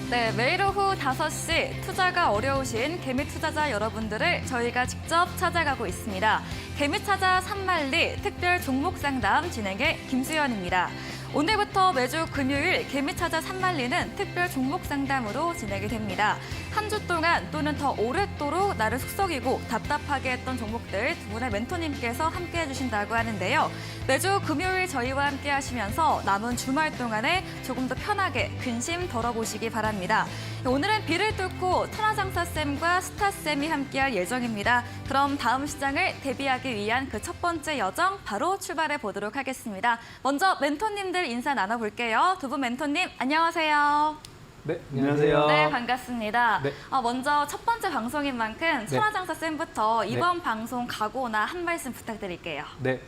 네, 매일 오후 5시 투자가 어려우신 개미 투자자 여러분들을 저희가 직접 찾아가고 있습니다. 개미 찾아 산만리 특별 종목 상담 진행의 김수연입니다. 오늘부터 매주 금요일 개미 찾아 산만리는 특별 종목 상담으로 진행이 됩니다. 한 주 동안 또는 더 오랫도록 나를 속썩이고 답답하게 했던 종목들 두 분의 멘토님께서 함께 해주신다고 하는데요. 매주 금요일 저희와 함께 하시면서 남은 주말 동안에 조금 더 편하게 근심 덜어보시기 바랍니다. 오늘은 비를 뚫고 천하장사쌤과 스타쌤이 함께할 예정입니다. 그럼 다음 시장을 대비하기 위한 그 첫 번째 여정 바로 출발해 보도록 하겠습니다. 먼저 멘토님들 인사 나눠볼게요. 두 분 멘토님 안녕하세요. 네, 안녕하세요. 네, 반갑습니다. 네. 먼저 첫 번째 방송인 만큼 천하장사쌤부터 이번 방송 각오나 한 말씀 부탁드릴게요. 네,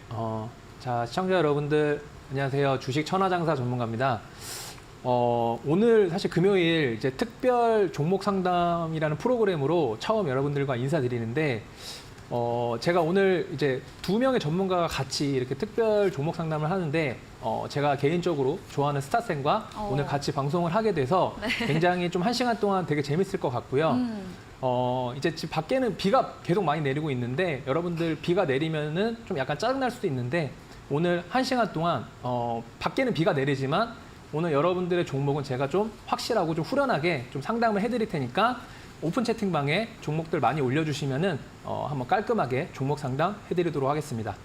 자 시청자 여러분들 안녕하세요. 주식 천하장사 전문가입니다. 오늘 사실 금요일 이제 특별 종목 상담이라는 프로그램으로 처음 여러분들과 인사드리는데 제가 오늘 이제 2명의 전문가가 같이 이렇게 특별 종목 상담을 하는데 제가 개인적으로 좋아하는 스타쌤과 오늘 같이 방송을 하게 돼서 굉장히 좀 1시간 동안 되게 재밌을 것 같고요. 이제 집 밖에는 비가 계속 많이 내리고 있는데 여러분들 비가 내리면은 좀 약간 짜증날 수도 있는데 오늘 1시간 동안 밖에는 비가 내리지만 오늘 여러분들의 종목은 제가 좀 확실하고 좀 후련하게 좀 상담을 해드릴 테니까 오픈 채팅방에 종목들 많이 올려주시면은 한번 깔끔하게 종목 상담 해드리도록 하겠습니다.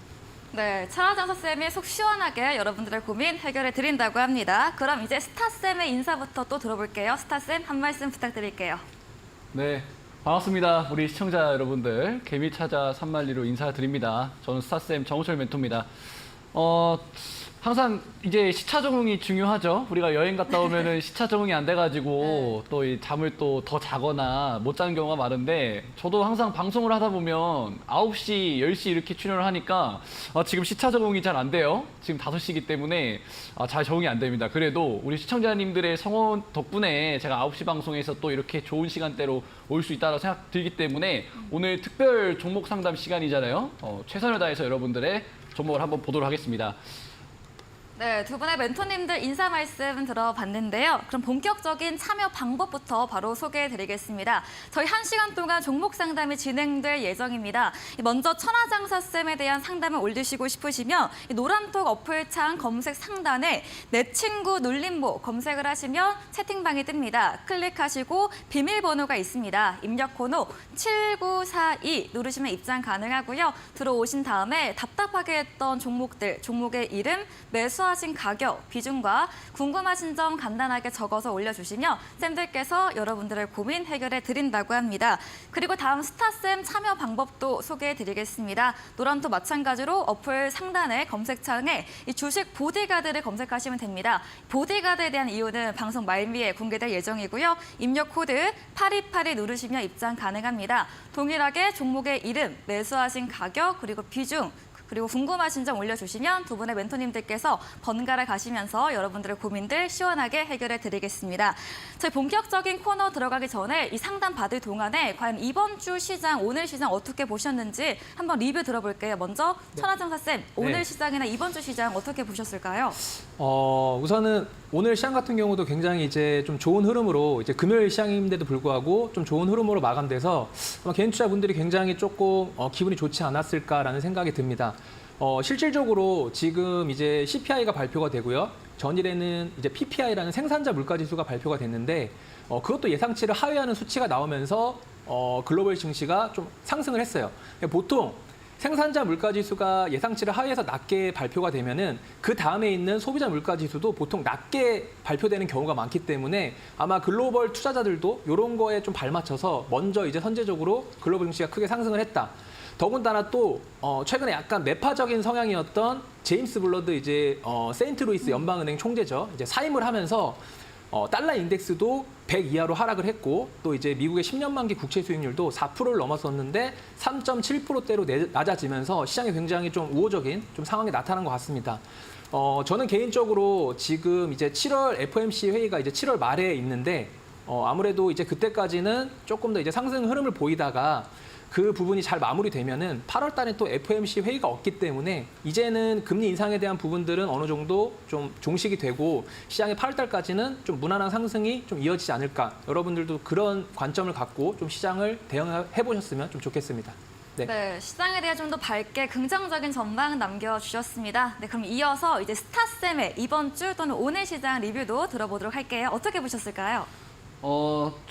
네, 천하장사쌤이 속 시원하게 여러분들의 고민 해결해 드린다고 합니다. 그럼 이제 스타쌤의 인사부터 또 들어볼게요. 스타쌤 한 말씀 부탁드릴게요. 네, 반갑습니다. 우리 시청자 여러분들, 개미 찾아 산만리로 인사드립니다. 저는 스타쌤 정우철 멘토입니다. 항상 이제 시차 적응이 중요하죠. 우리가 여행 갔다 오면은 시차 적응이 안 돼가지고 또 이 잠을 또 더 자거나 못 자는 경우가 많은데 저도 항상 방송을 하다 보면 9시, 10시 이렇게 출연을 하니까 지금 시차 적응이 잘 안 돼요. 지금 5시이기 때문에 잘 적응이 안 됩니다. 그래도 우리 시청자님들의 성원 덕분에 제가 9시 방송에서 또 이렇게 좋은 시간대로 올 수 있다고 생각 들기 때문에 오늘 특별 종목 상담 시간이잖아요. 최선을 다해서 여러분들의 종목을 한번 보도록 하겠습니다. 네, 두 분의 멘토님들 인사 말씀 들어봤는데요. 그럼 본격적인 참여 방법부터 바로 소개해드리겠습니다. 저희 1시간 동안 종목 상담이 진행될 예정입니다. 먼저 천하장사쌤에 대한 상담을 올리시고 싶으시면 노란톡 어플창 검색 상단에 내 친구 눌림보 검색을 하시면 채팅방이 뜹니다. 클릭하시고 비밀번호가 있습니다. 입력 번호 7942 누르시면 입장 가능하고요. 들어오신 다음에 답답하게 했던 종목들, 종목의 이름, 매수 하신 가격, 비중과 궁금하신 점 간단하게 적어서 올려주시면 쌤들께서 여러분들의 고민 해결해 드린다고 합니다. 그리고 다음 스타쌤 참여 방법도 소개해 드리겠습니다. 노란톡 마찬가지로 어플 상단의 검색창에 이 주식 보디가드를 검색하시면 됩니다. 보디가드에 대한 이유는 방송 말미에 공개될 예정이고요. 입력 코드 8282 누르시면 입장 가능합니다. 동일하게 종목의 이름, 매수하신 가격, 그리고 비중, 그리고 궁금하신 점 올려주시면 두 분의 멘토님들께서 번갈아 가시면서 여러분들의 고민들 시원하게 해결해 드리겠습니다. 저희 본격적인 코너 들어가기 전에 이 상담 받을 동안에 과연 이번 주 시장, 오늘 시장 어떻게 보셨는지 한번 리뷰 들어볼게요. 먼저 천하장사쌤, 오늘 시장이나 이번 주 시장 어떻게 보셨을까요? 우선은 오늘 시장 같은 경우도 굉장히 이제 좀 좋은 흐름으로 이제 금요일 시장인데도 불구하고 좀 좋은 흐름으로 마감돼서 아마 개인 투자분들이 굉장히 조금 기분이 좋지 않았을까라는 생각이 듭니다. 실질적으로 지금 이제 CPI가 발표가 되고요. 전일에는 이제 PPI라는 생산자 물가지수가 발표가 됐는데 그것도 예상치를 하회하는 수치가 나오면서 글로벌 증시가 좀 상승을 했어요. 보통 생산자 물가지수가 예상치를 하회해서 낮게 발표가 되면은 그 다음에 있는 소비자 물가지수도 보통 낮게 발표되는 경우가 많기 때문에 아마 글로벌 투자자들도 이런 거에 좀 발맞춰서 먼저 이제 선제적으로 글로벌 증시가 크게 상승을 했다. 더군다나 또 최근에 약간 매파적인 성향이었던 제임스 블러드 이제 세인트루이스 연방은행 총재죠. 이제 사임을 하면서 달러 인덱스도 100 이하로 하락을 했고 또 이제 미국의 10년 만기 국채 수익률도 4%를 넘었었는데 3.7%대로 낮아지면서 시장에 굉장히 좀 우호적인 좀 상황이 나타난 것 같습니다. 저는 개인적으로 지금 이제 7월 FOMC 회의가 이제 7월 말에 있는데 아무래도 이제 그때까지는 조금 더 이제 상승 흐름을 보이다가 그 부분이 잘 마무리되면은 8월 달에 또 FOMC 회의가 없기 때문에 이제는 금리 인상에 대한 부분들은 어느 정도 좀 종식이 되고 시장의 8월 달까지는 좀 무난한 상승이 좀 이어지지 않을까. 여러분들도 그런 관점을 갖고 좀 시장을 대응해 보셨으면 좀 좋겠습니다. 네. 네, 시장에 대해 좀 더 밝게 긍정적인 전망 남겨주셨습니다. 네, 그럼 이어서 이제 스타쌤의 이번 주 또는 오늘 시장 리뷰도 들어보도록 할게요. 어떻게 보셨을까요?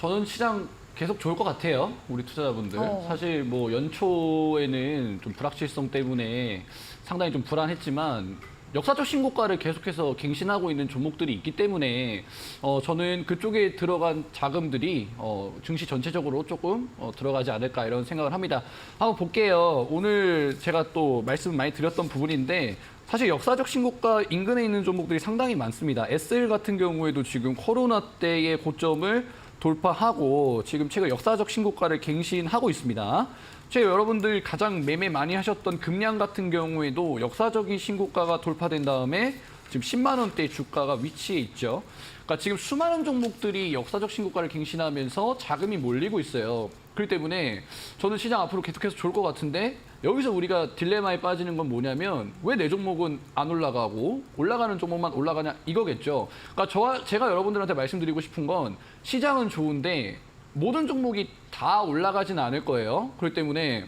저는 시장 계속 좋을 것 같아요. 우리 투자자분들. 어. 사실 뭐 연초에는 좀 불확실성 때문에 상당히 좀 불안했지만 역사적 신고가를 계속해서 갱신하고 있는 종목들이 있기 때문에 저는 그쪽에 들어간 자금들이 증시 전체적으로 조금 들어가지 않을까 이런 생각을 합니다. 한번 볼게요. 오늘 제가 또 말씀 많이 드렸던 부분인데 사실 역사적 신고가 인근에 있는 종목들이 상당히 많습니다. SL 같은 경우에도 지금 코로나 때의 고점을 돌파하고 지금 최근 역사적 신고가를 갱신하고 있습니다. 제가 여러분들 가장 매매 많이 하셨던 금량 같은 경우에도 역사적인 신고가가 돌파된 다음에 지금 10만 원대 주가가 위치해 있죠. 그러니까 지금 수많은 종목들이 역사적 신고가를 갱신하면서 자금이 몰리고 있어요. 그렇기 때문에 저는 시장 앞으로 계속해서 좋을 것 같은데 여기서 우리가 딜레마에 빠지는 건 뭐냐면 왜 내 종목은 안 올라가고 올라가는 종목만 올라가냐 이거겠죠. 그러니까 제가 여러분들한테 말씀드리고 싶은 건 시장은 좋은데 모든 종목이 다 올라가진 않을 거예요. 그렇기 때문에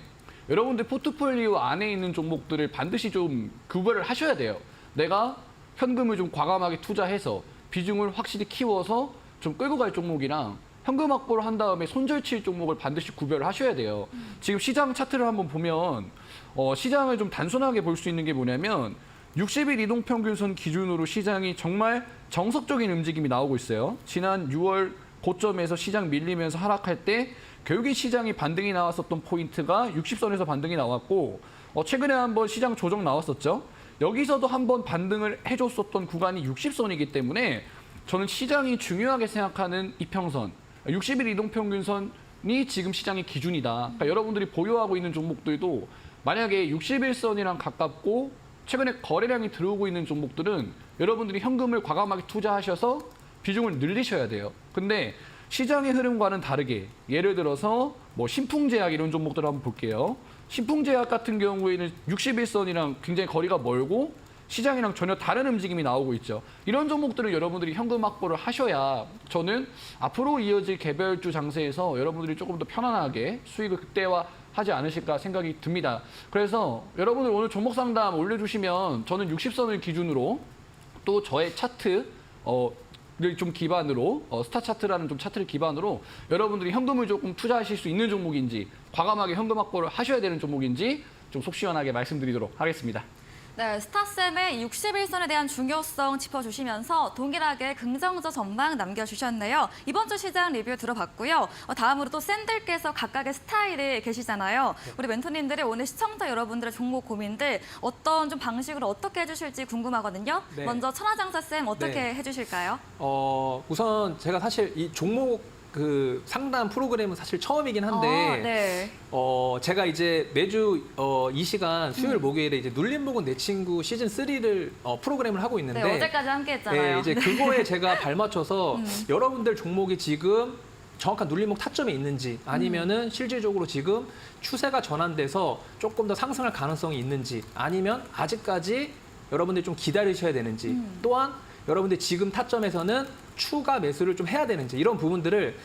여러분들 포트폴리오 안에 있는 종목들을 반드시 좀 구별을 하셔야 돼요. 내가 현금을 좀 과감하게 투자해서 비중을 확실히 키워서 좀 끌고 갈 종목이랑 현금 확보를 한 다음에 손절칠 종목을 반드시 구별을 하셔야 돼요. 지금 시장 차트를 한번 보면 시장을 좀 단순하게 볼 수 있는 게 뭐냐면 60일 이동평균선 기준으로 시장이 정말 정석적인 움직임이 나오고 있어요. 지난 6월 고점에서 시장 밀리면서 하락할 때 결국에 시장이 반등이 나왔었던 포인트가 60선에서 반등이 나왔고 최근에 한번 시장 조정 나왔었죠. 여기서도 한번 반등을 해줬었던 구간이 60선이기 때문에 저는 시장이 중요하게 생각하는 이평선, 60일 이동평균선이 지금 시장의 기준이다. 그러니까 여러분들이 보유하고 있는 종목들도 만약에 61선이랑 가깝고 최근에 거래량이 들어오고 있는 종목들은 여러분들이 현금을 과감하게 투자하셔서 비중을 늘리셔야 돼요. 근데 시장의 흐름과는 다르게 예를 들어서 뭐 신풍제약 이런 종목들을 한번 볼게요. 신풍제약 같은 경우에는 61선이랑 굉장히 거리가 멀고 시장이랑 전혀 다른 움직임이 나오고 있죠. 이런 종목들을 여러분들이 현금 확보를 하셔야 저는 앞으로 이어질 개별주 장세에서 여러분들이 조금 더 편안하게 수익을 극대화하지 않으실까 생각이 듭니다. 그래서 여러분들 오늘 종목 상담 올려주시면 저는 60선을 기준으로 또 저의 차트 를 좀 기반으로 스타 차트라는 좀 차트를 기반으로 여러분들이 현금을 조금 투자하실 수 있는 종목인지 과감하게 현금 확보를 하셔야 되는 종목인지 좀 속 시원하게 말씀드리도록 하겠습니다. 네, 스타쌤의 61선에 대한 중요성 짚어주시면서 동일하게 긍정적 전망 남겨주셨네요. 이번 주 시장 리뷰 들어봤고요. 다음으로 또 쌤들께서 각각의 스타일이 계시잖아요. 우리 멘토님들의 오늘 시청자 여러분들의 종목 고민들 어떤 좀 방식으로 어떻게 해주실지 궁금하거든요. 네. 먼저 천하장사쌤 어떻게 네. 해주실까요? 우선 제가 사실 이 종목 그 상담 프로그램은 사실 처음이긴 한데 네. 제가 이제 매주 이 시간 수요일 목요일에 이제 눌림목은 내 친구 시즌 3를 프로그램을 하고 있는데 네, 어제까지 함께 했잖아요. 이제 그거에 제가 발맞춰서 여러분들 종목이 지금 정확한 눌림목 타점이 있는지 아니면은 실질적으로 지금 추세가 전환돼서 조금 더 상승할 가능성이 있는지 아니면 아직까지 여러분들이 좀 기다리셔야 되는지 또한 여러분들 지금 타점에서는 추가 매수를 좀 해야 되는지 이런 부분들을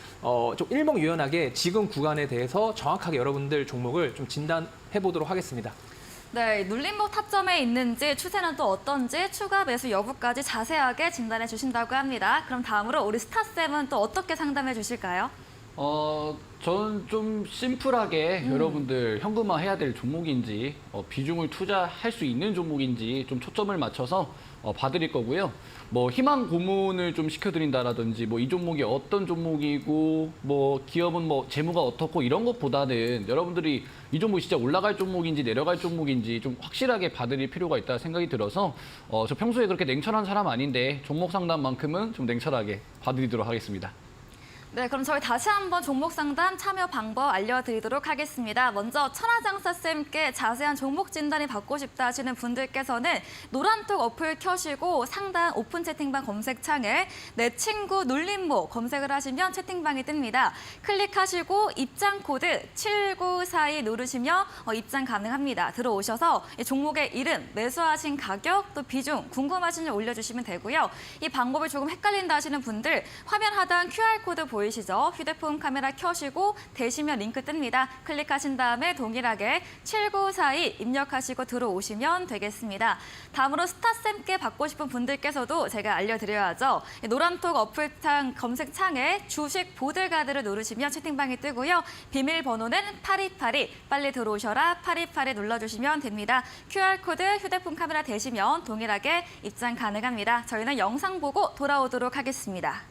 좀 일목요연하게 지금 구간에 대해서 정확하게 여러분들 종목을 좀 진단해 보도록 하겠습니다. 네, 눌림목 타점에 있는지 추세는 또 어떤지 추가 매수 여부까지 자세하게 진단해 주신다고 합니다. 그럼 다음으로 우리 스타쌤은 또 어떻게 상담해 주실까요? 저는 좀 심플하게 여러분들 현금화 해야 될 종목인지 비중을 투자할 수 있는 종목인지 좀 초점을 맞춰서 봐드릴 거고요. 뭐 희망 고문을 좀 시켜드린다라든지 뭐 이 종목이 어떤 종목이고 뭐 기업은 뭐 재무가 어떻고 이런 것보다는 여러분들이 이 종목이 진짜 올라갈 종목인지 내려갈 종목인지 좀 확실하게 봐드릴 필요가 있다 생각이 들어서 저 평소에 그렇게 냉철한 사람 아닌데 종목 상담만큼은 좀 냉철하게 봐드리도록 하겠습니다. 네, 그럼 저희 다시 한번 종목 상담 참여 방법 알려드리도록 하겠습니다. 먼저 천하장사쌤께 자세한 종목 진단이 받고 싶다 하시는 분들께서는 노란톡 어플 켜시고 상단 오픈 채팅방 검색창에 내 친구 눌림목 검색을 하시면 채팅방이 뜹니다. 클릭하시고 입장 코드 7942 누르시면 입장 가능합니다. 들어오셔서 이 종목의 이름, 매수하신 가격, 또 비중 궁금하신 점 올려주시면 되고요. 이 방법이 조금 헷갈린다 하시는 분들 화면 하단 QR코드 보이시죠? 휴대폰 카메라 켜시고 대시면 링크 뜹니다. 클릭하신 다음에 동일하게 7942 입력하시고 들어오시면 되겠습니다. 다음으로 스타쌤께 받고 싶은 분들께서도 제가 알려드려야죠. 노란톡 어플창 검색창에 주식 보들가드를 누르시면 채팅방이 뜨고요. 비밀번호는 8282 빨리 들어오셔라 8282 눌러주시면 됩니다. QR코드 휴대폰 카메라 대시면 동일하게 입장 가능합니다. 저희는 영상 보고 돌아오도록 하겠습니다.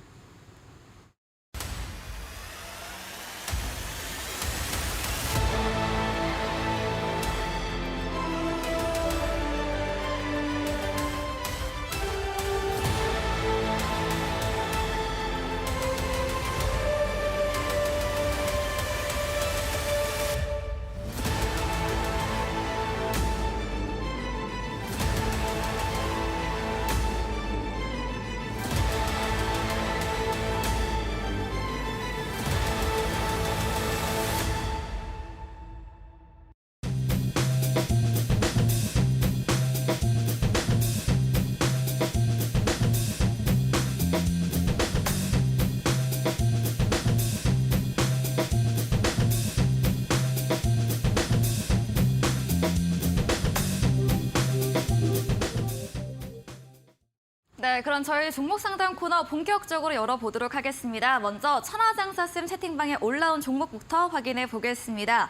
네, 그럼 저희 종목 상담 코너 본격적으로 열어보도록 하겠습니다. 먼저 천하장사쌤 채팅방에 올라온 종목부터 확인해 보겠습니다.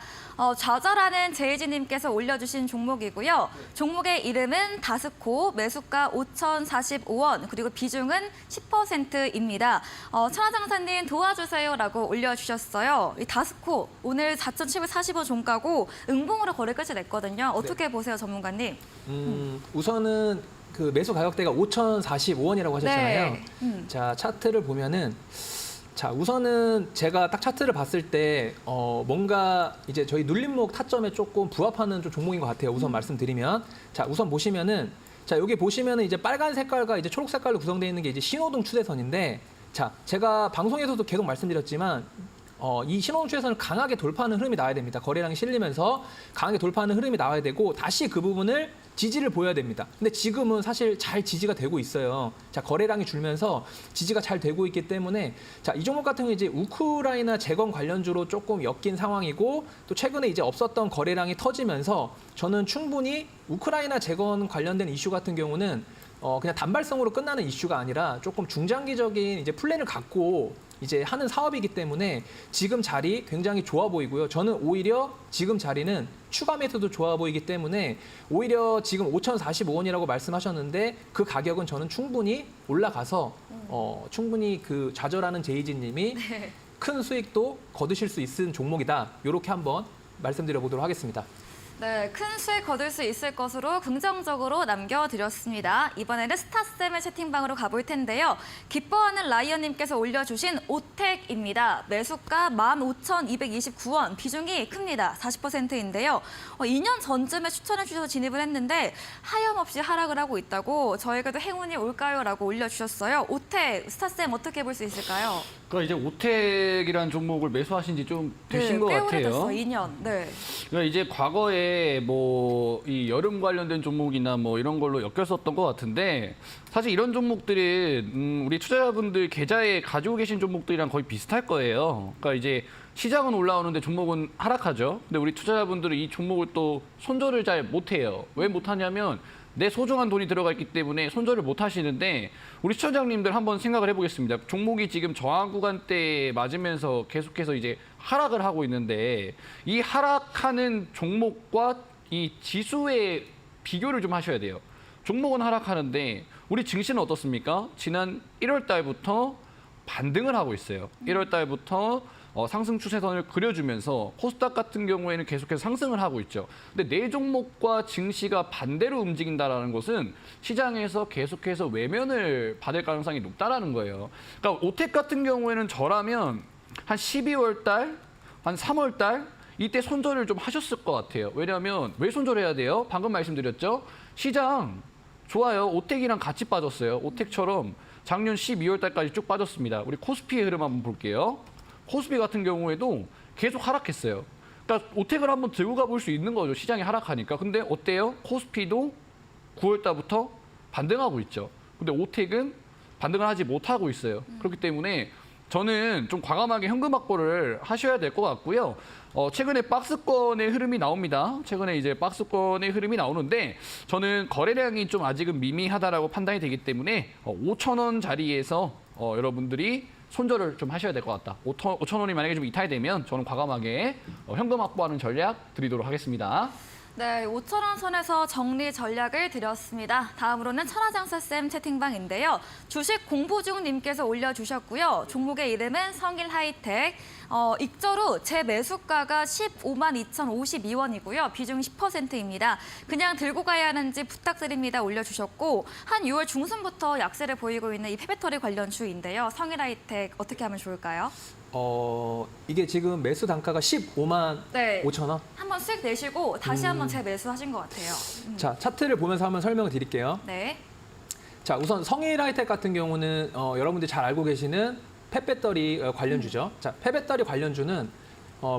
좌절하는 제이지님께서 올려주신 종목이고요. 종목의 이름은 다스코, 매수가 5,045원, 그리고 비중은 10%입니다. 천하장사님 도와주세요라고 올려주셨어요. 이 다스코 오늘 4,740원 종가고 응봉으로 거래 끝이 냈거든요. 어떻게 보세요, 전문가님? 우선은 그 매수 가격대가 5,045원이라고 하셨잖아요. 네. 자, 차트를 보면은 자, 우선은 제가 딱 차트를 봤을 때 뭔가 이제 저희 눌림목 타점에 조금 부합하는 좀 종목인 것 같아요. 우선 말씀드리면 자, 우선 보시면은 자, 여기 보시면은 이제 빨간 색깔과 이제 초록 색깔로 구성되어 있는 게 이제 신호등 추세선인데 자, 제가 방송에서도 계속 말씀드렸지만 이 신호등 추세선을 강하게 돌파하는 흐름이 나와야 됩니다. 거래량이 실리면서 강하게 돌파하는 흐름이 나와야 되고 다시 그 부분을 지지를 보여야 됩니다. 근데 지금은 사실 잘 지지가 되고 있어요. 자, 거래량이 줄면서 지지가 잘 되고 있기 때문에 자, 이 종목 같은 경우 이제 우크라이나 재건 관련주로 조금 엮인 상황이고 또 최근에 이제 없었던 거래량이 터지면서 저는 충분히 우크라이나 재건 관련된 이슈 같은 경우는 그냥 단발성으로 끝나는 이슈가 아니라 조금 중장기적인 이제 플랜을 갖고 이제 하는 사업이기 때문에 지금 자리 굉장히 좋아 보이고요. 저는 오히려 지금 자리는 추가 매수도 좋아 보이기 때문에 오히려 지금 5,045원이라고 말씀하셨는데 그 가격은 저는 충분히 올라가서 충분히 그 좌절하는 제이지님이 네. 큰 수익도 거두실 수 있는 종목이다. 이렇게 한번 말씀드려 보도록 하겠습니다. 네, 큰 수익 거둘 수 있을 것으로 긍정적으로 남겨드렸습니다. 이번에는 스타쌤의 채팅방으로 가볼 텐데요. 기뻐하는 라이언님께서 올려주신 오텍입니다. 매수가 15,229원, 비중이 큽니다. 40%인데요. 2년 전쯤에 추천해 주셔서 진입을 했는데 하염없이 하락을 하고 있다고 저에게도 행운이 올까요? 라고 올려주셨어요. 오텍, 스타쌤 어떻게 볼 수 있을까요? 그러니까 이제 오텍이라는 종목을 매수하신 지 좀 되신 것 꽤 같아요. 오래됐어, 2년. 네. 그러니까 이제 과거에 뭐 이 여름 관련된 종목이나 뭐 이런 걸로 엮였었던 것 같은데 사실 이런 종목들은 우리 투자자분들 계좌에 가지고 계신 종목들이랑 거의 비슷할 거예요. 그러니까 이제 시장은 올라오는데 종목은 하락하죠. 근데 우리 투자자분들은 이 종목을 또 손절을 잘 못해요. 왜 못하냐면 내 소중한 돈이 들어가 있기 때문에 손절을 못 하시는데 우리 시청자님들 한번 생각을 해보겠습니다. 종목이 지금 저항 구간대에 맞으면서 계속해서 이제 하락을 하고 있는데 이 하락하는 종목과 이 지수의 비교를 좀 하셔야 돼요. 종목은 하락하는데 우리 증시는 어떻습니까? 지난 1월 달부터 반등을 하고 있어요. 1월 달부터 상승 추세선을 그려주면서 코스닥 같은 경우에는 계속해서 상승을 하고 있죠. 근데 네 종목과 증시가 반대로 움직인다라는 것은 시장에서 계속해서 외면을 받을 가능성이 높다라는 거예요. 그러니까 오텍 같은 경우에는 저라면 한 12월 달, 한 3월 달 이때 손절을 좀 하셨을 것 같아요. 왜냐하면 왜 손절해야 돼요? 방금 말씀드렸죠. 시장 좋아요. 오텍이랑 같이 빠졌어요. 오텍처럼 작년 12월 달까지 쭉 빠졌습니다. 우리 코스피의 흐름 한번 볼게요. 코스피 같은 경우에도 계속 하락했어요. 그러니까 오텍을 한번 들고 가볼 수 있는 거죠. 시장이 하락하니까. 근데 어때요? 코스피도 9월 달부터 반등하고 있죠. 근데 오텍은 반등을 하지 못하고 있어요. 그렇기 때문에 저는 좀 과감하게 현금 확보를 하셔야 될 것 같고요. 최근에 박스권의 흐름이 나옵니다. 최근에 이제 박스권의 흐름이 나오는데 저는 거래량이 좀 아직은 미미하다라고 판단이 되기 때문에 5천 원 자리에서 여러분들이 손절을 좀 하셔야 될 것 같다. 5천 원이 만약에 좀 이탈이 되면 저는 과감하게 현금 확보하는 전략 드리도록 하겠습니다. 네, 5,000원 선에서 정리 전략을 드렸습니다. 다음으로는 천하장사쌤 채팅방인데요. 주식 공부 중 님께서 올려주셨고요. 종목의 이름은 성일하이텍. 익절 후 제 매수가가 152,052원이고요. 비중 10%입니다. 그냥 들고 가야 하는지 부탁드립니다. 올려주셨고 한 6월 중순부터 약세를 보이고 있는 이 폐배터리 관련 주인데요. 성일하이텍 어떻게 하면 좋을까요? 이게 지금 매수 단가가 15만 네. 5천 원. 한번 수익 내시고 다시 한번 재매수하신 것 같아요. 자, 차트를 보면서 한번 설명을 드릴게요. 네. 자, 우선 성일하이텍 같은 경우는 여러분들이 잘 알고 계시는 폐배터리 관련주죠. 자, 폐배터리 관련주는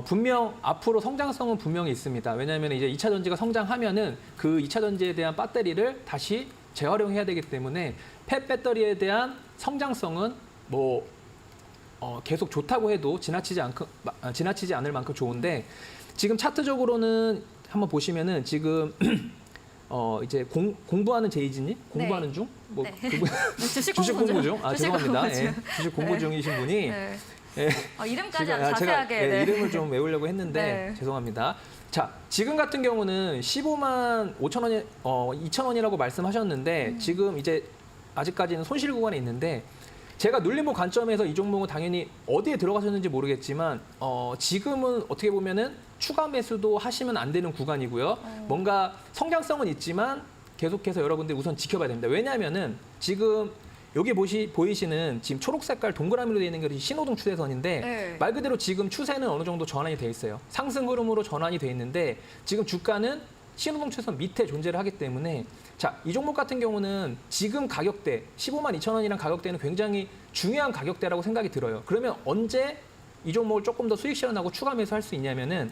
분명 앞으로 성장성은 분명히 있습니다. 왜냐하면 이제 2차 전지가 성장하면은 그 2차 전지에 대한 배터리를 다시 재활용해야 되기 때문에 폐배터리에 대한 성장성은 뭐 계속 좋다고 해도 지나치지 않을 만큼 좋은데 지금 차트적으로는 한번 보시면은 지금 이제 공부하는 제이지님 공부하는 네. 중? 뭐 네. 주식 공부 중? 아, 주식 죄송합니다. 공부 중. 예, 주식 공부 네. 중이신 분이 네. 예, 이름까지 제가 자세하게. 예, 네. 이름을 좀 외우려고 했는데 네. 죄송합니다. 자, 지금 같은 경우는 15만 5천 원이 2천 원이라고 말씀하셨는데 지금 이제 아직까지는 손실 구간에 있는데 제가 눌림목 관점에서 이 종목은 당연히 어디에 들어가셨는지 모르겠지만 지금은 어떻게 보면은 추가 매수도 하시면 안 되는 구간이고요. 뭔가 성장성은 있지만 계속해서 여러분들 우선 지켜봐야 됩니다. 왜냐하면은 지금 여기 보이시는 지금 초록 색깔 동그라미로 되어 있는 것이 신호등 추세선인데 네. 말 그대로 지금 추세는 어느 정도 전환이 돼 있어요. 상승 흐름으로 전환이 돼 있는데 지금 주가는 신호등 추세선 밑에 존재를 하기 때문에 자, 이 종목 같은 경우는 지금 가격대 15만 2천 원이란 가격대는 굉장히 중요한 가격대라고 생각이 들어요. 그러면 언제 이 종목을 조금 더 수익 실현하고 추가 매수할 수 있냐면은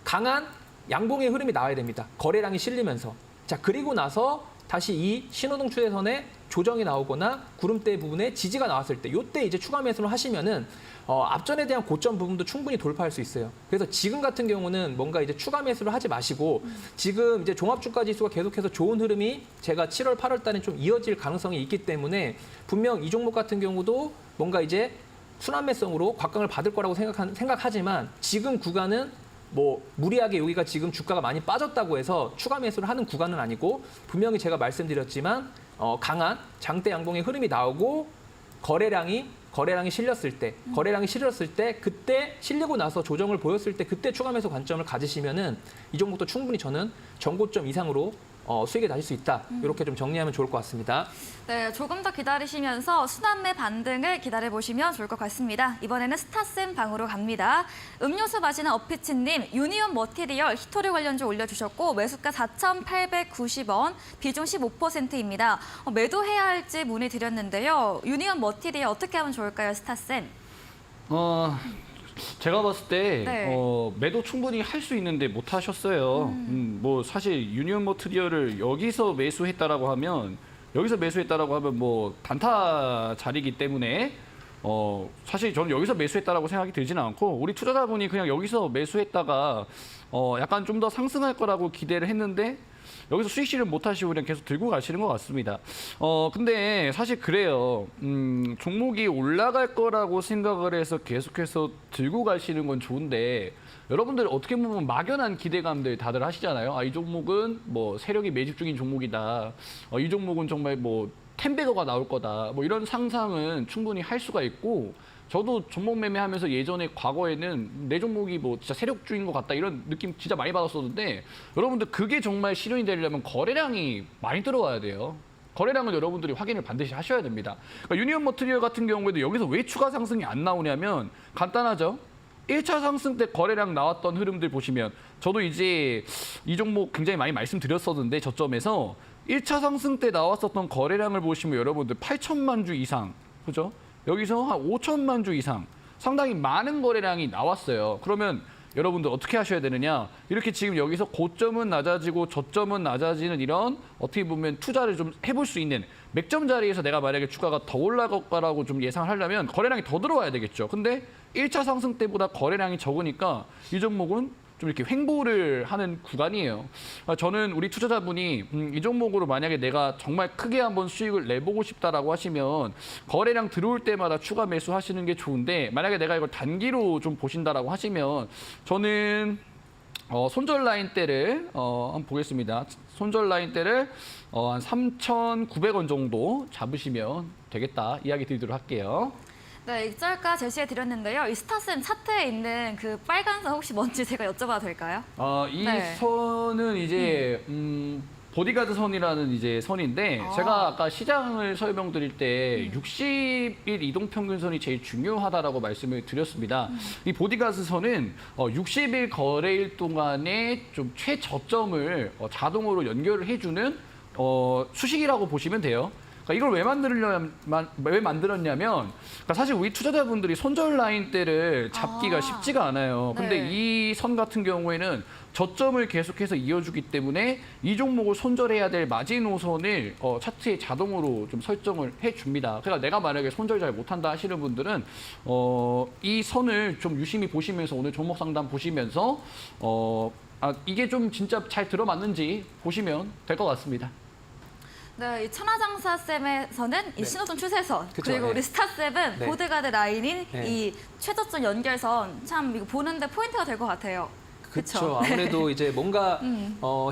강한 양봉의 흐름이 나와야 됩니다. 거래량이 실리면서. 자, 그리고 나서 다시 이 신호등 추세선에 조정이 나오거나 구름대 부분에 지지가 나왔을 때 이때 이제 추가 매수를 하시면은 앞전에 대한 고점 부분도 충분히 돌파할 수 있어요. 그래서 지금 같은 경우는 뭔가 이제 추가 매수를 하지 마시고 지금 이제 종합주가 지수가 계속해서 좋은 흐름이 제가 7월, 8월 달에 좀 이어질 가능성이 있기 때문에 분명 이 종목 같은 경우도 뭔가 이제 순환매성으로 곽강을 받을 거라고 생각하지만 지금 구간은 뭐 무리하게 여기가 지금 주가가 많이 빠졌다고 해서 추가 매수를 하는 구간은 아니고 분명히 제가 말씀드렸지만 강한 장대 양봉의 흐름이 나오고 거래량이 실렸을 때 그때 실리고 나서 조정을 보였을 때 그때 추가 매수 관점을 가지시면은 이 종목도 충분히 저는 전고점 이상으로 수익에 다실 수 있다. 이렇게 좀 정리하면 좋을 것 같습니다. 네, 조금 더 기다리시면서 순환매 반등을 기다려보시면 좋을 것 같습니다. 이번에는 스타쌤 방으로 갑니다. 음료수 마시는 어피치님, 유니온 머티리얼 히토리 관련주 올려주셨고 매수가 4,890원, 비중 15%입니다. 매도해야 할지 문의드렸는데요. 유니온 머티리얼 어떻게 하면 좋을까요, 스타쌤? 제가 봤을 때 네. 매도 충분히 할 수 있는데 못 하셨어요. 뭐 사실 유니온 머티리얼을 여기서 매수했다라고 하면 뭐 단타 자리이기 때문에 사실 저는 여기서 매수했다라고 생각이 들지는 않고 우리 투자자분이 그냥 여기서 매수했다가 약간 좀 더 상승할 거라고 기대를 했는데 여기서 수익 실현 못 하시고 그냥 계속 들고 가시는 것 같습니다. 근데 사실 그래요. 종목이 올라갈 거라고 생각을 해서 계속해서 들고 가시는 건 좋은데 여러분들 어떻게 보면 막연한 기대감들 다들 하시잖아요. 아, 이 종목은 뭐 세력이 매집 중인 종목이다. 이 종목은 정말 뭐 10배거가 나올 거다. 뭐 이런 상상은 충분히 할 수가 있고 저도 종목 매매하면서 예전에 과거에는 내 종목이 뭐 진짜 세력주인 것 같다 이런 느낌 진짜 많이 받았었는데 여러분들 그게 정말 실현이 되려면 거래량이 많이 들어와야 돼요. 거래량을 여러분들이 확인을 반드시 하셔야 됩니다. 그러니까 유니온 머티리얼 같은 경우에도 여기서 왜 추가 상승이 안 나오냐면 간단하죠. 1차 상승 때 거래량 나왔던 흐름들 보시면 저도 이제 이 종목 굉장히 많이 말씀드렸었는데 저점에서 1차 상승 때 나왔었던 거래량을 보시면 여러분들 8천만 주 이상, 그죠? 여기서 한 5천만 주 이상 상당히 많은 거래량이 나왔어요. 그러면 여러분들 어떻게 하셔야 되느냐? 이렇게 지금 여기서 고점은 낮아지고 저점은 낮아지는 이런 어떻게 보면 투자를 좀 해볼 수 있는 맥점 자리에서 내가 만약에 주가가 더 올라갈 거라고 좀 예상을 하려면 거래량이 더 들어와야 되겠죠. 근데 1차 상승 때보다 거래량이 적으니까 이 종목은 좀 이렇게 횡보를 하는 구간이에요. 저는 우리 투자자분이 이 종목으로 만약에 내가 정말 크게 한번 수익을 내보고 싶다라고 하시면 거래량 들어올 때마다 추가 매수하시는 게 좋은데 만약에 내가 이걸 단기로 좀 보신다라고 하시면 저는 손절 라인대를 한번 보겠습니다. 손절 라인대를 한 3,900원 정도 잡으시면 되겠다 이야기 드리도록 할게요. 네, 일절가 제시해 드렸는데요. 이 스타쌤 차트에 있는 그 빨간 선 혹시 뭔지 제가 여쭤봐도 될까요? 이 네. 선은 이제 보디가드 선이라는 이제 선인데 제가 아까 시장을 설명드릴 때 60일 이동 평균선이 제일 중요하다라고 말씀을 드렸습니다. 이 보디가드 선은 60일 거래일 동안에 좀 최저점을 자동으로 연결을 해주는 수식이라고 보시면 돼요. 그러니까 이걸 왜 만들었냐면 그러니까 사실 우리 투자자분들이 손절 라인대를 잡기가 쉽지가 않아요. 근데 네. 이 선 같은 경우에는 저점을 계속해서 이어주기 때문에 이 종목을 손절해야 될 마지노선을 차트에 자동으로 좀 설정을 해줍니다. 그러니까 내가 만약에 손절 잘 못한다 하시는 분들은 이 선을 좀 유심히 보시면서 오늘 종목 상담 보시면서 이게 좀 진짜 잘 들어맞는지 보시면 될 것 같습니다. 네, 이 천하장사쌤에서는 이 신호등 추세선, 그쵸, 그리고 네. 우리 스타쌤은 네. 보드가드 라인인 네. 이 최저점 연결선 참 이거 보는데 포인트가 될 것 같아요. 그렇죠. 아무래도 이제 뭔가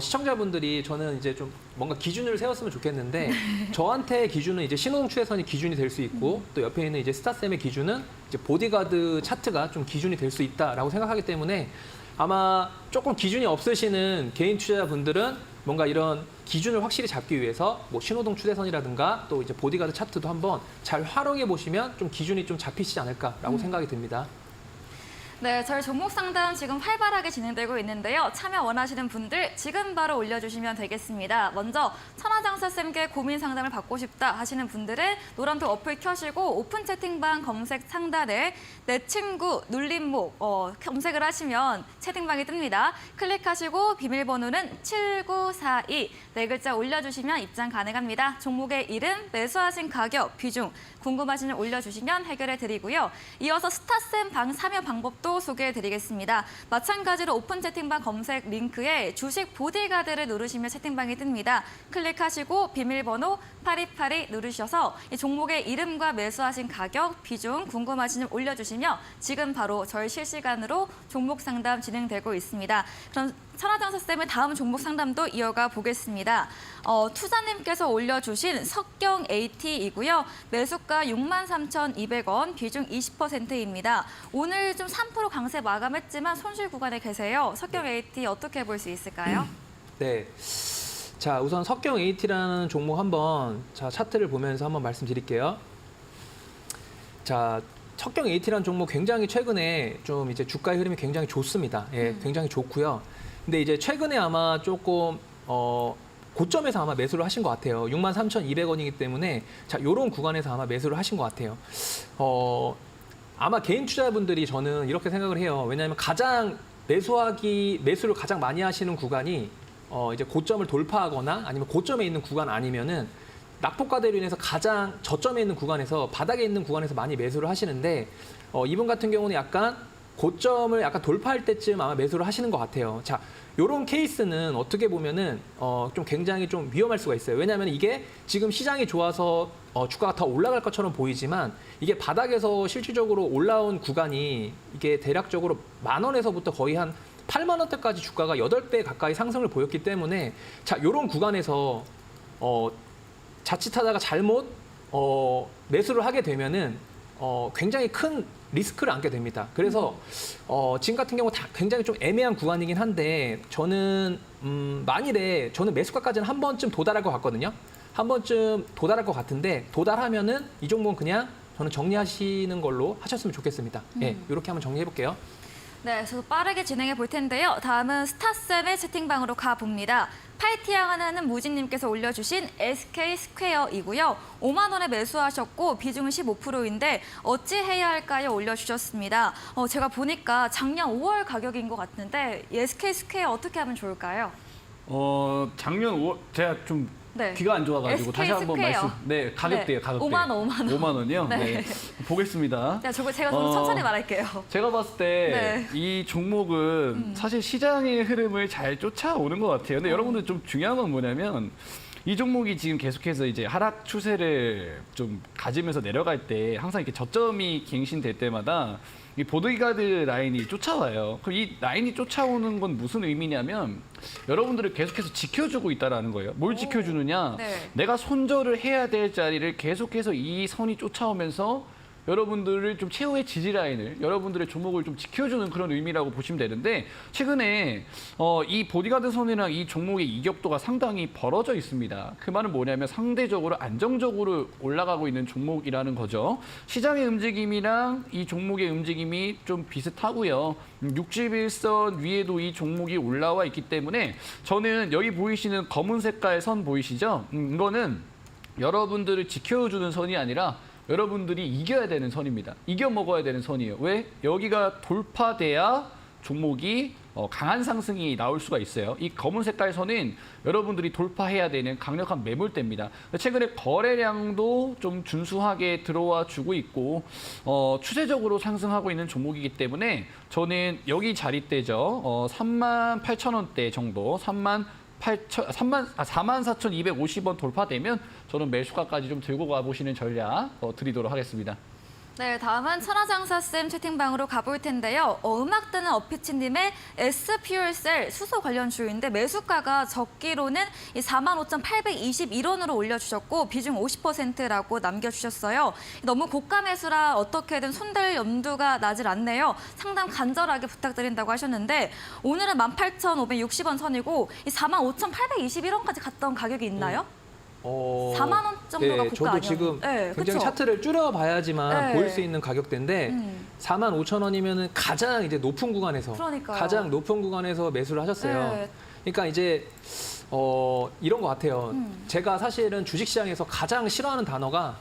시청자분들이 저는 이제 좀 뭔가 기준을 세웠으면 좋겠는데 저한테 기준은 이제 신호등 추세선이 기준이 될 수 있고 또 옆에 있는 이제 스타쌤의 기준은 이제 보디가드 차트가 좀 기준이 될 수 있다라고 생각하기 때문에 아마 조금 기준이 없으시는 개인 투자자분들은 뭔가 이런 기준을 확실히 잡기 위해서 뭐 신호등 추세선이라든가 또 이제 보디가드 차트도 한번 잘 활용해 보시면 좀 기준이 좀 잡히시지 않을까라고 생각이 듭니다. 네, 저희 종목 상담 지금 활발하게 진행되고 있는데요. 참여 원하시는 분들 지금 바로 올려주시면 되겠습니다. 먼저 천하장사쌤께 고민 상담을 받고 싶다 하시는 분들은 노란톡 어플 켜시고 오픈 채팅방 검색 상단에 내 친구 눌림목 검색을 하시면 채팅방이 뜹니다. 클릭하시고 비밀번호는 7942 네 글자 올려주시면 입장 가능합니다. 종목의 이름, 매수하신 가격, 비중 궁금하시면 올려주시면 해결해 드리고요. 이어서 스타쌤 방 참여 방법도 소개해드리겠습니다. 마찬가지로 오픈 채팅방 검색 링크에 주식 보디가드를 누르시면 채팅방이 뜹니다. 클릭하시고 비밀번호 8282 누르셔서 이 종목의 이름과 매수하신 가격, 비중 궁금하시면 올려주시면 지금 바로 저희 실시간으로 종목 상담 진행되고 있습니다. 그럼 천하장사쌤의 다음 종목 상담도 이어가 보겠습니다. 투자님께서 올려주신 석경 AT이고요. 매수가 63,200원, 비중 20%입니다. 오늘 좀 3% 강세 마감했지만 손실 구간에 계세요. 석경 AT 어떻게 볼 수 있을까요? 네. 자, 우선 석경 AT라는 종목 한번 차트를 보면서 한번 말씀드릴게요. 자, 석경 AT라는 종목 굉장히 최근에 좀 이제 주가의 흐름이 굉장히 좋습니다. 예, 굉장히 좋고요. 근데 이제 최근에 아마 조금 고점에서 아마 매수를 하신 것 같아요. 63,200원이기 때문에 자, 요런 구간에서 아마 매수를 하신 것 같아요. 아마 개인 투자자분들이 저는 이렇게 생각을 해요. 왜냐하면 가장 매수를 가장 많이 하시는 구간이 이제 고점을 돌파하거나 아니면 고점에 있는 구간 아니면은 낙폭과대로 인해서 가장 저점에 있는 구간에서 바닥에 있는 구간에서 많이 매수를 하시는데 이분 같은 경우는 약간 고점을 약간 돌파할 때쯤 아마 매수를 하시는 것 같아요. 자, 요런 케이스는 어떻게 보면은 좀 굉장히 좀 위험할 수가 있어요. 왜냐하면 이게 지금 시장이 좋아서 주가가 더 올라갈 것처럼 보이지만 이게 바닥에서 실질적으로 올라온 구간이 이게 대략적으로 10,000원에서부터 거의 한 8만 원대까지 주가가 8배 가까이 상승을 보였기 때문에 자, 요런 구간에서 자칫하다가 잘못 매수를 하게 되면은 굉장히 큰 리스크를 안게 됩니다. 그래서 지금 같은 경우 굉장히 좀 애매한 구간이긴 한데 저는 만일에 저는 매수가까지는 한 번쯤 도달할 것 같거든요. 한 번쯤 도달할 것 같은데 도달하면은 이 종목은 그냥 저는 정리하시는 걸로 하셨으면 좋겠습니다. 예, 이렇게 한번 정리해 볼게요. 네, 저도 빠르게 진행해 볼 텐데요. 다음은 스타쌤의 채팅방으로 가봅니다. 파이팅하는 무진님께서 올려주신 SK 스퀘어이고요. 5만 원에 매수하셨고 비중은 15%인데 어찌 해야 할까요? 올려주셨습니다. 제가 보니까 작년 5월 가격인 것 같은데 SK 스퀘어 어떻게 하면 좋을까요? 작년 5월 제가 좀 네. 귀가 안 좋아가지고 SK 다시 한번 스퀘어. 말씀. 네, 가격대요, 네, 가격대. 5만 원, 5만 원. 5만 원이요? 네. 네. 보겠습니다. 네, 제가 좀 천천히 말할게요. 제가 봤을 때 네. 이 종목은 사실 시장의 흐름을 잘 쫓아오는 것 같아요. 근데 여러분들 좀 중요한 건 뭐냐면 이 종목이 지금 계속해서 이제 하락 추세를 좀 가지면서 내려갈 때 항상 이렇게 저점이 갱신될 때마다 이 보드가드 라인이 쫓아와요. 그럼 이 라인이 쫓아오는 건 무슨 의미냐면 여러분들을 계속해서 지켜주고 있다라는 거예요. 뭘 지켜주느냐? 네. 내가 손절을 해야 될 자리를 계속해서 이 선이 쫓아오면서 여러분들을 좀 최후의 지지 라인을 여러분들의 종목을 좀 지켜주는 그런 의미라고 보시면 되는데 최근에 이 보디가드 선이랑 이 종목의 이격도가 상당히 벌어져 있습니다. 그 말은 뭐냐면 상대적으로 안정적으로 올라가고 있는 종목이라는 거죠. 시장의 움직임이랑 이 종목의 움직임이 좀 비슷하고요. 61선 위에도 이 종목이 올라와 있기 때문에 저는 여기 보이시는 검은 색깔 선 보이시죠? 이거는 여러분들을 지켜주는 선이 아니라 여러분들이 이겨야 되는 선입니다. 이겨 먹어야 되는 선이에요. 왜? 여기가 돌파돼야 종목이 강한 상승이 나올 수가 있어요. 이 검은 색깔 선은 여러분들이 돌파해야 되는 강력한 매물대입니다. 최근에 거래량도 좀 준수하게 들어와 주고 있고 추세적으로 상승하고 있는 종목이기 때문에 저는 여기 자리대죠. 38,000원대 정도, 44,250원 돌파되면 저는 매수가까지 좀 들고 가보시는 전략 드리도록 하겠습니다. 네, 다음은 천하장사쌤 채팅방으로 가볼 텐데요. 음악 뜨는 어피치님의 S퓨얼셀 수소 관련 주인데 매수가가 적기로는 45,821원으로 올려주셨고 비중 50%라고 남겨주셨어요. 너무 고가 매수라 어떻게든 손댈 염두가 나질 않네요. 상담 간절하게 부탁드린다고 하셨는데 오늘은 18,560원 선이고 45,821원까지 갔던 가격이 있나요? 4만 원 정도가 고가 저도 아니었나요? 지금 네, 굉장히 그쵸? 차트를 줄여봐야지만 네. 보일 수 있는 가격대인데 45,000원이면은 가장 이제 높은 구간에서 그러니까요. 가장 높은 구간에서 매수를 하셨어요. 네. 그러니까 이제 이런 것 같아요. 제가 사실은 주식시장에서 가장 싫어하는 단어가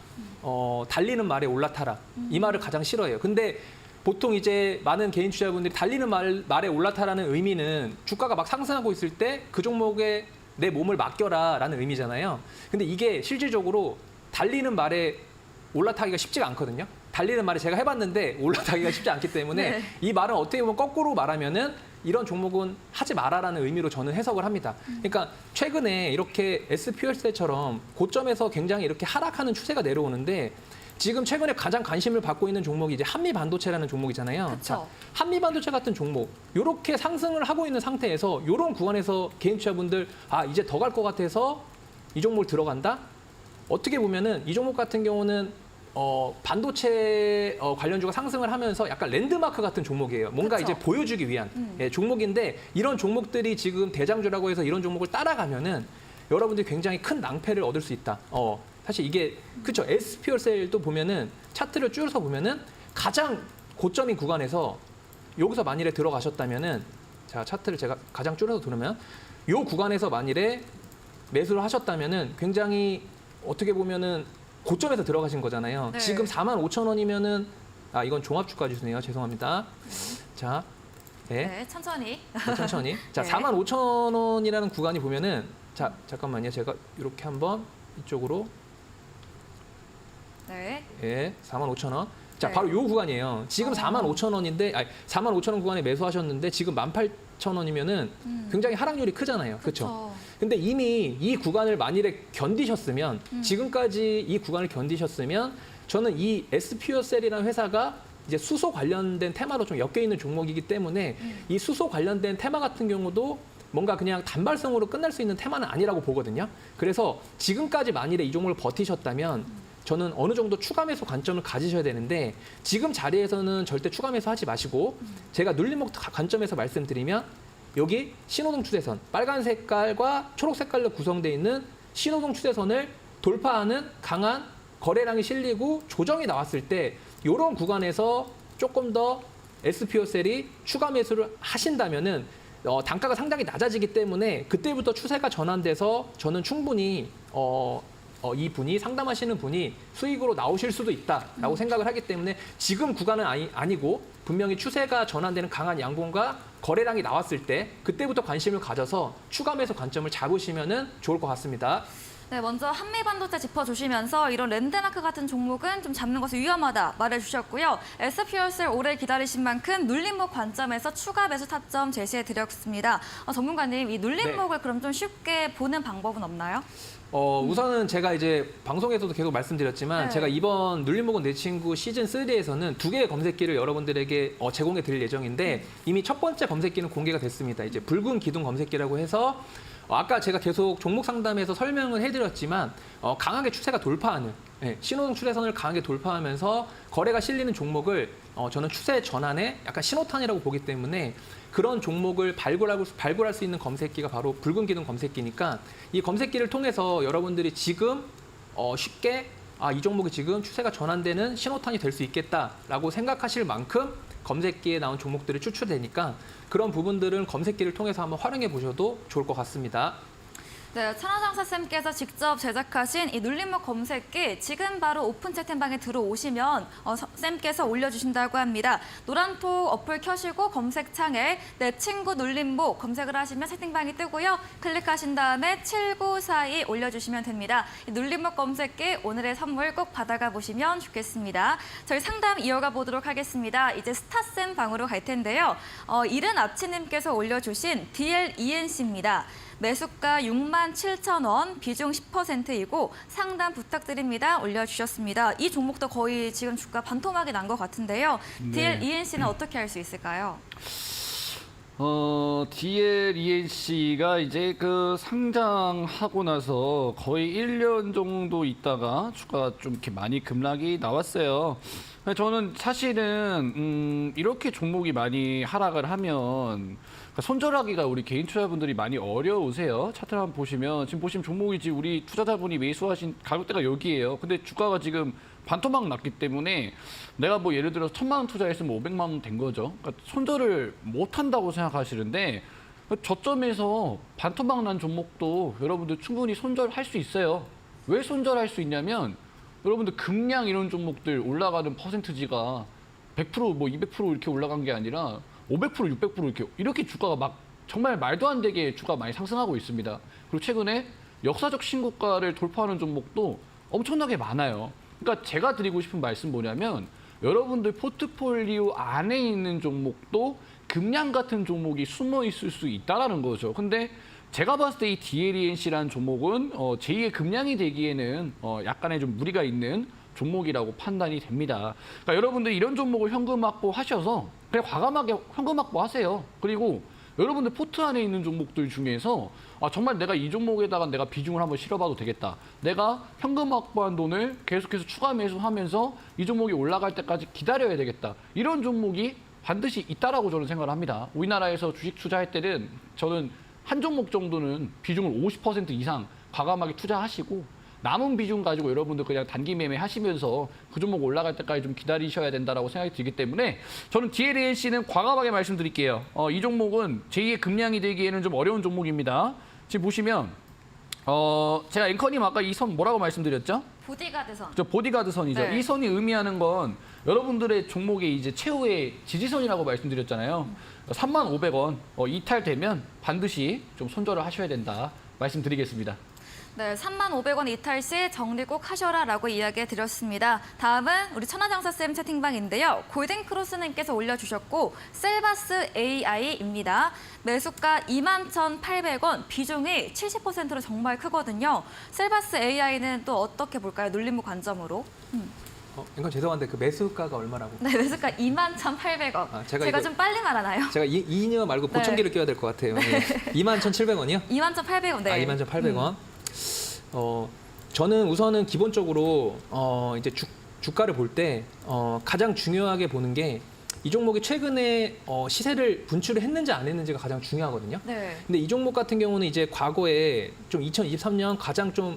달리는 말에 올라타라. 이 말을 가장 싫어해요. 근데 보통 이제 많은 개인 투자자분들이 달리는 말에 올라타라는 의미는 주가가 막 상승하고 있을 때 그 종목에 내 몸을 맡겨라라는 의미잖아요. 근데 이게 실질적으로 달리는 말에 올라타기가 쉽지가 않거든요. 달리는 말에 제가 해봤는데 올라타기가 쉽지 않기 때문에 네. 이 말은 어떻게 보면 거꾸로 말하면은 이런 종목은 하지 마라라는 의미로 저는 해석을 합니다. 그러니까 최근에 이렇게 SPLC처럼 고점에서 굉장히 이렇게 하락하는 추세가 내려오는데 지금 최근에 가장 관심을 받고 있는 종목이 이제 한미 반도체라는 종목이잖아요. 그쵸. 한미 반도체 같은 종목 이렇게 상승을 하고 있는 상태에서 이런 구간에서 개인 투자분들 이제 더 갈 것 같아서 이 종목을 들어간다. 어떻게 보면은 이 종목 같은 경우는 반도체 관련주가 상승을 하면서 약간 랜드마크 같은 종목이에요. 뭔가 그쵸. 이제 보여주기 위한 종목인데 이런 종목들이 지금 대장주라고 해서 이런 종목을 따라가면은 여러분들이 굉장히 큰 낭패를 얻을 수 있다. 사실 이게 그렇죠. SPLC도 보면은 차트를 줄여서 보면은 가장 고점인 구간에서 여기서 만일에 들어가셨다면은 자 차트를 제가 가장 줄여서 두르면 이 구간에서 만일에 매수를 하셨다면은 굉장히 어떻게 보면은 고점에서 들어가신 거잖아요. 네. 지금 45,000원이면은 이건 종합주가 지수네요. 죄송합니다. 자, 네. 네, 천천히. 천천히. 자, 네. 45,000원이라는 구간이 보면은 자, 잠깐만요. 제가 이렇게 한번 이쪽으로 네. 45,000원. 자, 네. 바로 요 구간이에요. 지금 45,000원인데 45,000원 구간에 매수하셨는데 지금 18,000원이면은 굉장히 하락률이 크잖아요. 그렇죠? 그쵸. 근데 이미 이 구간을 만일에 견디셨으면 지금까지 이 구간을 견디셨으면 저는 이 SPLC라는 회사가 이제 수소 관련된 테마로 좀 엮여 있는 종목이기 때문에 이 수소 관련된 테마 같은 경우도 뭔가 그냥 단발성으로 끝날 수 있는 테마는 아니라고 보거든요. 그래서 지금까지 만일에 이 종목을 버티셨다면 저는 어느 정도 추가 매수 관점을 가지셔야 되는데 지금 자리에서는 절대 추가 매수 하지 마시고 제가 눌림목 관점에서 말씀드리면 여기 신호등 추세선 빨간 색깔과 초록 색깔로 구성되어 있는 신호등 추세선을 돌파하는 강한 거래량이 실리고 조정이 나왔을 때 이런 구간에서 조금 더 SPO셀이 추가 매수를 하신다면은 단가가 상당히 낮아지기 때문에 그때부터 추세가 전환돼서 저는 충분히 이 분이 상담하시는 분이 수익으로 나오실 수도 있다라고 생각을 하기 때문에 지금 구간은 아니고 분명히 추세가 전환되는 강한 양봉과 거래량이 나왔을 때 그때부터 관심을 가져서 추가 매수 관점을 잡으시면 좋을 것 같습니다. 네, 먼저 한미반도체 짚어주시면서 이런 랜드마크 같은 종목은 좀 잡는 것이 위험하다 말해주셨고요. SPO를 오래 기다리신 만큼 눌림목 관점에서 추가 매수 타점 제시해드렸습니다. 전문가님, 이 눌림목을 그럼 좀 쉽게 보는 방법은 없나요? 우선은 제가 이제 방송에서도 계속 말씀드렸지만 네. 제가 이번 눌림목은 내 친구 시즌 3에서는 2개의 검색기를 여러분들에게 제공해 드릴 예정인데 이미 첫 번째 검색기는 공개가 됐습니다. 이제 붉은 기둥 검색기라고 해서 아까 제가 계속 종목 상담에서 설명을 해드렸지만 강하게 추세가 돌파하는 신호등 추세선을 강하게 돌파하면서 거래가 실리는 종목을 저는 추세 전환의 약간 신호탄이라고 보기 때문에 그런 종목을 발굴할 수 있는 검색기가 바로 붉은 기둥 검색기니까 이 검색기를 통해서 여러분들이 지금 쉽게 이 종목이 지금 추세가 전환되는 신호탄이 될 수 있겠다라고 생각하실 만큼 검색기에 나온 종목들이 추출되니까 그런 부분들은 검색기를 통해서 한번 활용해 보셔도 좋을 것 같습니다. 네, 천하장사쌤께서 직접 제작하신 이 눌림목 검색기 지금 바로 오픈 채팅방에 들어오시면 쌤께서 올려주신다고 합니다. 노란톡 어플 켜시고 검색창에 내 친구 눌림목 검색을 하시면 채팅방이 뜨고요. 클릭하신 다음에 7942 올려주시면 됩니다. 이 눌림목 검색기 오늘의 선물 꼭 받아가 보시면 좋겠습니다. 저희 상담 이어가 보도록 하겠습니다. 이제 스타쌤 방으로 갈 텐데요. 이른 아치님께서 올려주신 DLENC입니다. 매수가 67,000원, 비중 10%이고 상담 부탁드립니다. 올려주셨습니다. 이 종목도 거의 지금 주가 반토막이 난 것 같은데요. 네. DLENC는 어떻게 할 수 있을까요? DLENC가 이제 그 상장하고 나서 거의 1년 정도 있다가 주가가 좀 이렇게 많이 급락이 나왔어요. 저는 사실은 이렇게 종목이 많이 하락을 하면 손절하기가 우리 개인 투자자분들이 많이 어려우세요. 차트를 한번 보시면 지금 보시면 종목이지 우리 투자자분이 매수하신 가격대가 여기예요. 근데 주가가 지금 반토막 났기 때문에 내가 뭐 예를 들어서 1,000만 원 투자했으면 500만 원 된 거죠. 그러니까 손절을 못 한다고 생각하시는데 저점에서 반토막 난 종목도 여러분들 충분히 손절할 수 있어요. 왜 손절할 수 있냐면 여러분들 금량 이런 종목들 올라가는 퍼센트지가 100% 뭐 200% 이렇게 올라간 게 아니라 500% 600% 이렇게 주가가 막 정말 말도 안 되게 주가 많이 상승하고 있습니다. 그리고 최근에 역사적 신고가를 돌파하는 종목도 엄청나게 많아요. 그러니까 제가 드리고 싶은 말씀 뭐냐면 여러분들 포트폴리오 안에 있는 종목도 금량 같은 종목이 숨어 있을 수 있다라는 거죠. 근데 제가 봤을 때 이 DLENC라는 종목은 제2의 금량이 되기에는 약간의 좀 무리가 있는 종목이라고 판단이 됩니다. 그러니까 여러분들 이런 종목을 현금 확보하셔서 그냥 과감하게 현금 확보하세요. 그리고 여러분들 포트 안에 있는 종목들 중에서 정말 내가 이 종목에다가 내가 비중을 한번 실어봐도 되겠다. 내가 현금 확보한 돈을 계속해서 추가 매수하면서 이 종목이 올라갈 때까지 기다려야 되겠다. 이런 종목이 반드시 있다라고 저는 생각을 합니다. 우리나라에서 주식 투자할 때는 저는 한 종목 정도는 비중을 50% 이상 과감하게 투자하시고 남은 비중 가지고 여러분들 그냥 단기 매매 하시면서 그 종목 올라갈 때까지 좀 기다리셔야 된다라고 생각이 들기 때문에 저는 DLENC는 과감하게 말씀드릴게요. 이 종목은 제2의 금량이 되기에는 좀 어려운 종목입니다. 지금 보시면 제가 앵커님 아까 이 선 뭐라고 말씀드렸죠? 보디가드 선. 저 보디가드 선이죠. 네. 이 선이 의미하는 건 여러분들의 종목의 이제 최후의 지지선이라고 말씀드렸잖아요. 35,500원 이탈되면 반드시 좀 손절을 하셔야 된다 말씀드리겠습니다. 네, 35,500원 이탈 시 정리 꼭 하셔라라고 이야기해 드렸습니다. 다음은 우리 천하장사쌤 채팅방인데요. 골든크로스님께서 올려주셨고 셀바스 AI입니다. 매수가 21,800원, 비중이 70%로 정말 크거든요. 셀바스 AI는 또 어떻게 볼까요? 눌림목 관점으로. 이건 죄송한데 그 매수가가 얼마라고? 네, 매수가 21,800원. 제가 이거- 좀 빨리 말하나요? 제가 이인여 말고 보청기를 껴야 될 것 같아요. 21,700원이요? 21,800원. 네. 21,800원. 저는 우선은 기본적으로 이제 주가를 볼 때 가장 중요하게 보는 게 이 종목이 최근에 시세를 분출을 했는지 안 했는지가 가장 중요하거든요. 네. 근데 이 종목 같은 경우는 이제 과거에 좀 2023년 가장 좀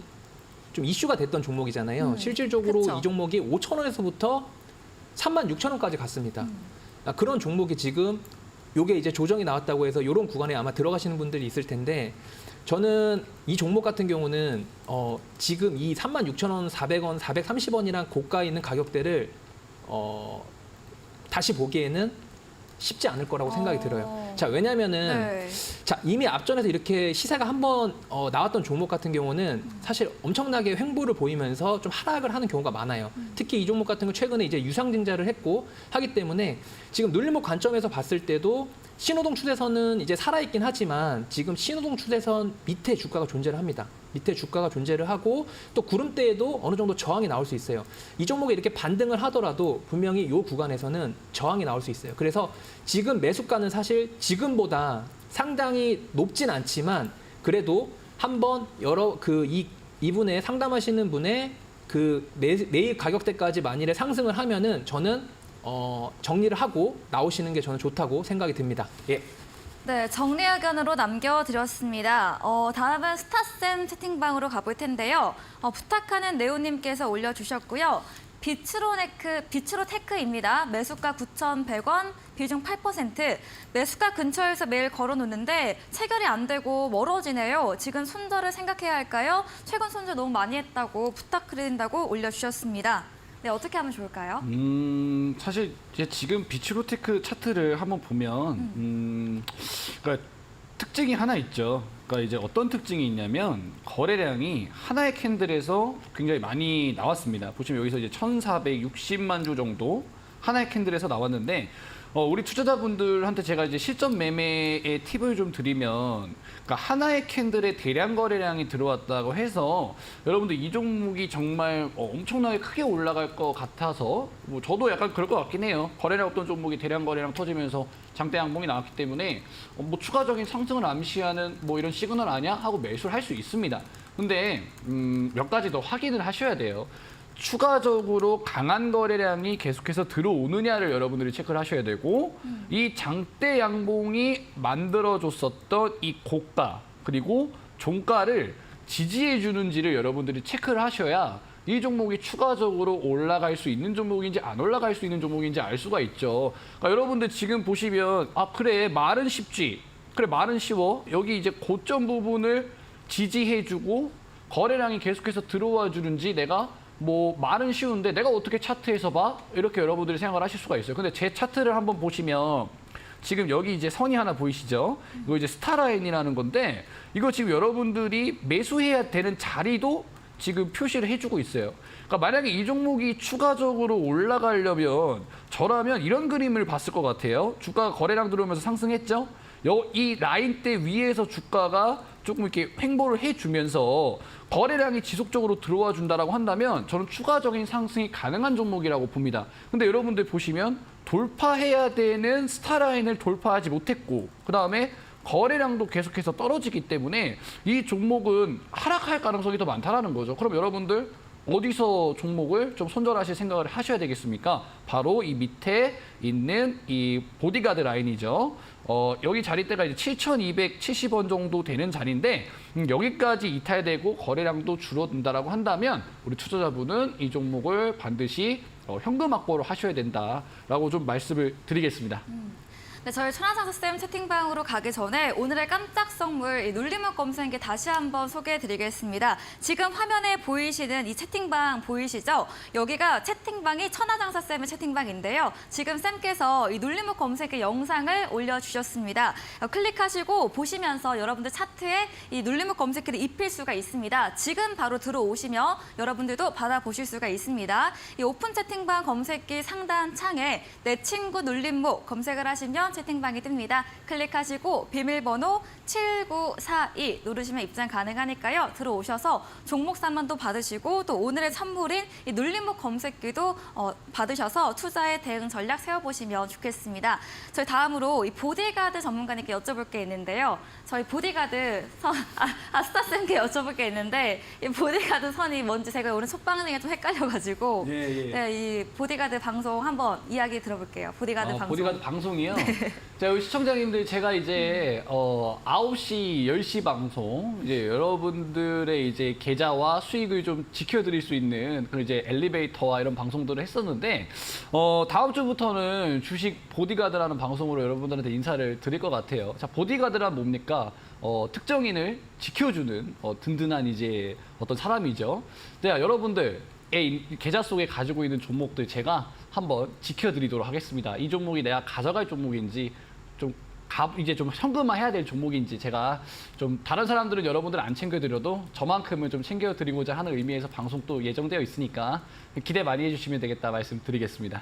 이슈가 됐던 종목이잖아요. 실질적으로 그쵸. 이 종목이 5,000원에서부터 36,000원까지 갔습니다. 그런 종목이 지금 요게 이제 조정이 나왔다고 해서 이런 구간에 아마 들어가시는 분들이 있을 텐데 저는 이 종목 같은 경우는 지금 이 36,000원, 400원, 430원이란 고가에 있는 가격대를 다시 보기에는 쉽지 않을 거라고 생각이 들어요. 자, 왜냐면은 네. 자, 이미 앞전에서 이렇게 시세가 한번 나왔던 종목 같은 경우는 사실 엄청나게 횡보를 보이면서 좀 하락을 하는 경우가 많아요. 특히 이 종목 같은 경우 최근에 이제 유상증자를 했고 하기 때문에 지금 눌림목 관점에서 봤을 때도 신호동 추세선은 이제 살아있긴 하지만 지금 신호동 추세선 밑에 주가가 존재를 합니다. 밑에 주가가 존재를 하고 또 구름대에도 어느 정도 저항이 나올 수 있어요. 이 종목이 이렇게 반등을 하더라도 분명히 이 구간에서는 저항이 나올 수 있어요. 그래서 지금 매수가는 사실 지금보다 상당히 높진 않지만 그래도 한번 이분의 상담하시는 분의 내일 가격대까지 만일에 상승을 하면은 저는 정리를 하고 나오시는 게 저는 좋다고 생각이 듭니다. 예. 네, 정리 의견으로 남겨드렸습니다. 다음은 스타쌤 채팅방으로 가볼 텐데요. 부탁하는 네오님께서 올려주셨고요. 비츠로테크입니다. 매수가 9,100원, 비중 8%. 매수가 근처에서 매일 걸어놓는데 체결이 안 되고 멀어지네요. 지금 손절을 생각해야 할까요? 최근 손절 너무 많이 했다고 부탁드린다고 올려주셨습니다. 네, 어떻게 하면 좋을까요? 사실 이제 지금 비츠로테크 차트를 한번 보면, 그러니까 특징이 하나 있죠. 그러니까 이제 어떤 특징이 있냐면 거래량이 하나의 캔들에서 굉장히 많이 나왔습니다. 보시면 여기서 이제 1,460만 주 정도 하나의 캔들에서 나왔는데. 우리 투자자분들한테 제가 이제 실전 매매의 팁을 좀 드리면, 그러니까 하나의 캔들에 대량 거래량이 들어왔다고 해서 여러분들 이 종목이 정말 엄청나게 크게 올라갈 것 같아서 뭐 저도 약간 그럴 것 같긴 해요. 거래량 없던 종목이 대량 거래량 터지면서 장대 양봉이 나왔기 때문에 뭐 추가적인 상승을 암시하는 뭐 이런 시그널 아니야 하고 매수를 할 수 있습니다. 근데 몇 가지 더 확인을 하셔야 돼요. 추가적으로 강한 거래량이 계속해서 들어오느냐를 여러분들이 체크를 하셔야 되고 이 장대 양봉이 만들어줬었던 이 고가 그리고 종가를 지지해 주는지를 여러분들이 체크를 하셔야 이 종목이 추가적으로 올라갈 수 있는 종목인지 안 올라갈 수 있는 종목인지 알 수가 있죠. 그러니까 여러분들 지금 보시면 그래 말은 쉽지. 그래 말은 쉬워. 여기 이제 고점 부분을 지지해주고 거래량이 계속해서 들어와 주는지 내가 뭐 말은 쉬운데 내가 어떻게 차트에서 봐? 이렇게 여러분들이 생각을 하실 수가 있어요. 근데 제 차트를 한번 보시면 지금 여기 이제 선이 하나 보이시죠? 이거 이제 스타라인이라는 건데 이거 지금 여러분들이 매수해야 되는 자리도 지금 표시를 해주고 있어요. 그러니까 만약에 이 종목이 추가적으로 올라가려면 저라면 이런 그림을 봤을 것 같아요. 주가가 거래량 들어오면서 상승했죠? 이 라인대 위에서 주가가 조금 이렇게 횡보를 해주면서 거래량이 지속적으로 들어와 준다라고 한다면 저는 추가적인 상승이 가능한 종목이라고 봅니다. 근데 여러분들 보시면 돌파해야 되는 스타라인을 돌파하지 못했고 그다음에 거래량도 계속해서 떨어지기 때문에 이 종목은 하락할 가능성이 더 많다라는 거죠. 그럼 여러분들 어디서 종목을 좀 손절하실 생각을 하셔야 되겠습니까? 바로 이 밑에 있는 이 보디가드 라인이죠. 여기 자리대가 이제 7,270원 정도 되는 자리인데 여기까지 이탈되고 거래량도 줄어든다라고 한다면 우리 투자자분은 이 종목을 반드시 현금 확보를 하셔야 된다라고 좀 말씀을 드리겠습니다. 네, 저희 천하장사쌤 채팅방으로 가기 전에 오늘의 깜짝 선물 이 눌림목 검색기 다시 한번 소개해드리겠습니다. 지금 화면에 보이시는 이 채팅방 보이시죠? 여기가 채팅방이 천하장사쌤의 채팅방인데요. 지금 쌤께서 이 눌림목 검색기 영상을 올려주셨습니다. 클릭하시고 보시면서 여러분들 차트에 이 눌림목 검색기를 입힐 수가 있습니다. 지금 바로 들어오시면 여러분들도 받아보실 수가 있습니다. 이 오픈 채팅방 검색기 상단 창에 내 친구 눌림목 검색을 하시면 1번 채팅방이 뜹니다. 클릭하시고 비밀번호 7942 누르시면 입장 가능하니까요. 들어오셔서 종목 3만도 받으시고 또 오늘의 선물인 이 눌림목 검색기도 받으셔서 투자의 대응 전략 세워보시면 좋겠습니다. 저희 다음으로 이 보디가드 전문가님께 여쭤볼 게 있는데요. 저희 보디가드 스타쌤께 여쭤볼 게 있는데 이 보디가드 선이 뭔지 제가 오늘 첫 방송에 좀 헷갈려가지고 네, 이 보디가드 방송 한번 이야기 들어볼게요. 보디가드 방송. 보디가드 방송이요? 자, 우리 시청자님들 제가 이제 9시, 10시 방송 이제 여러분들의 이제 계좌와 수익을 좀 지켜드릴 수 있는 그런 이제 엘리베이터와 이런 방송들을 했었는데 다음 주부터는 주식 보디가드라는 방송으로 여러분들한테 인사를 드릴 것 같아요. 자, 보디가드란 뭡니까? 특정인을 지켜주는 든든한 이제 어떤 사람이죠. 네, 여러분들 계좌 속에 가지고 있는 종목들 제가 한번 지켜드리도록 하겠습니다. 이 종목이 내가 가져갈 종목인지 이제 좀 현금화해야 될 종목인지 제가 좀 다른 사람들은 여러분들 안 챙겨드려도 저만큼은 좀 챙겨드리고자 하는 의미에서 방송 또 예정되어 있으니까 기대 많이 해주시면 되겠다 말씀드리겠습니다.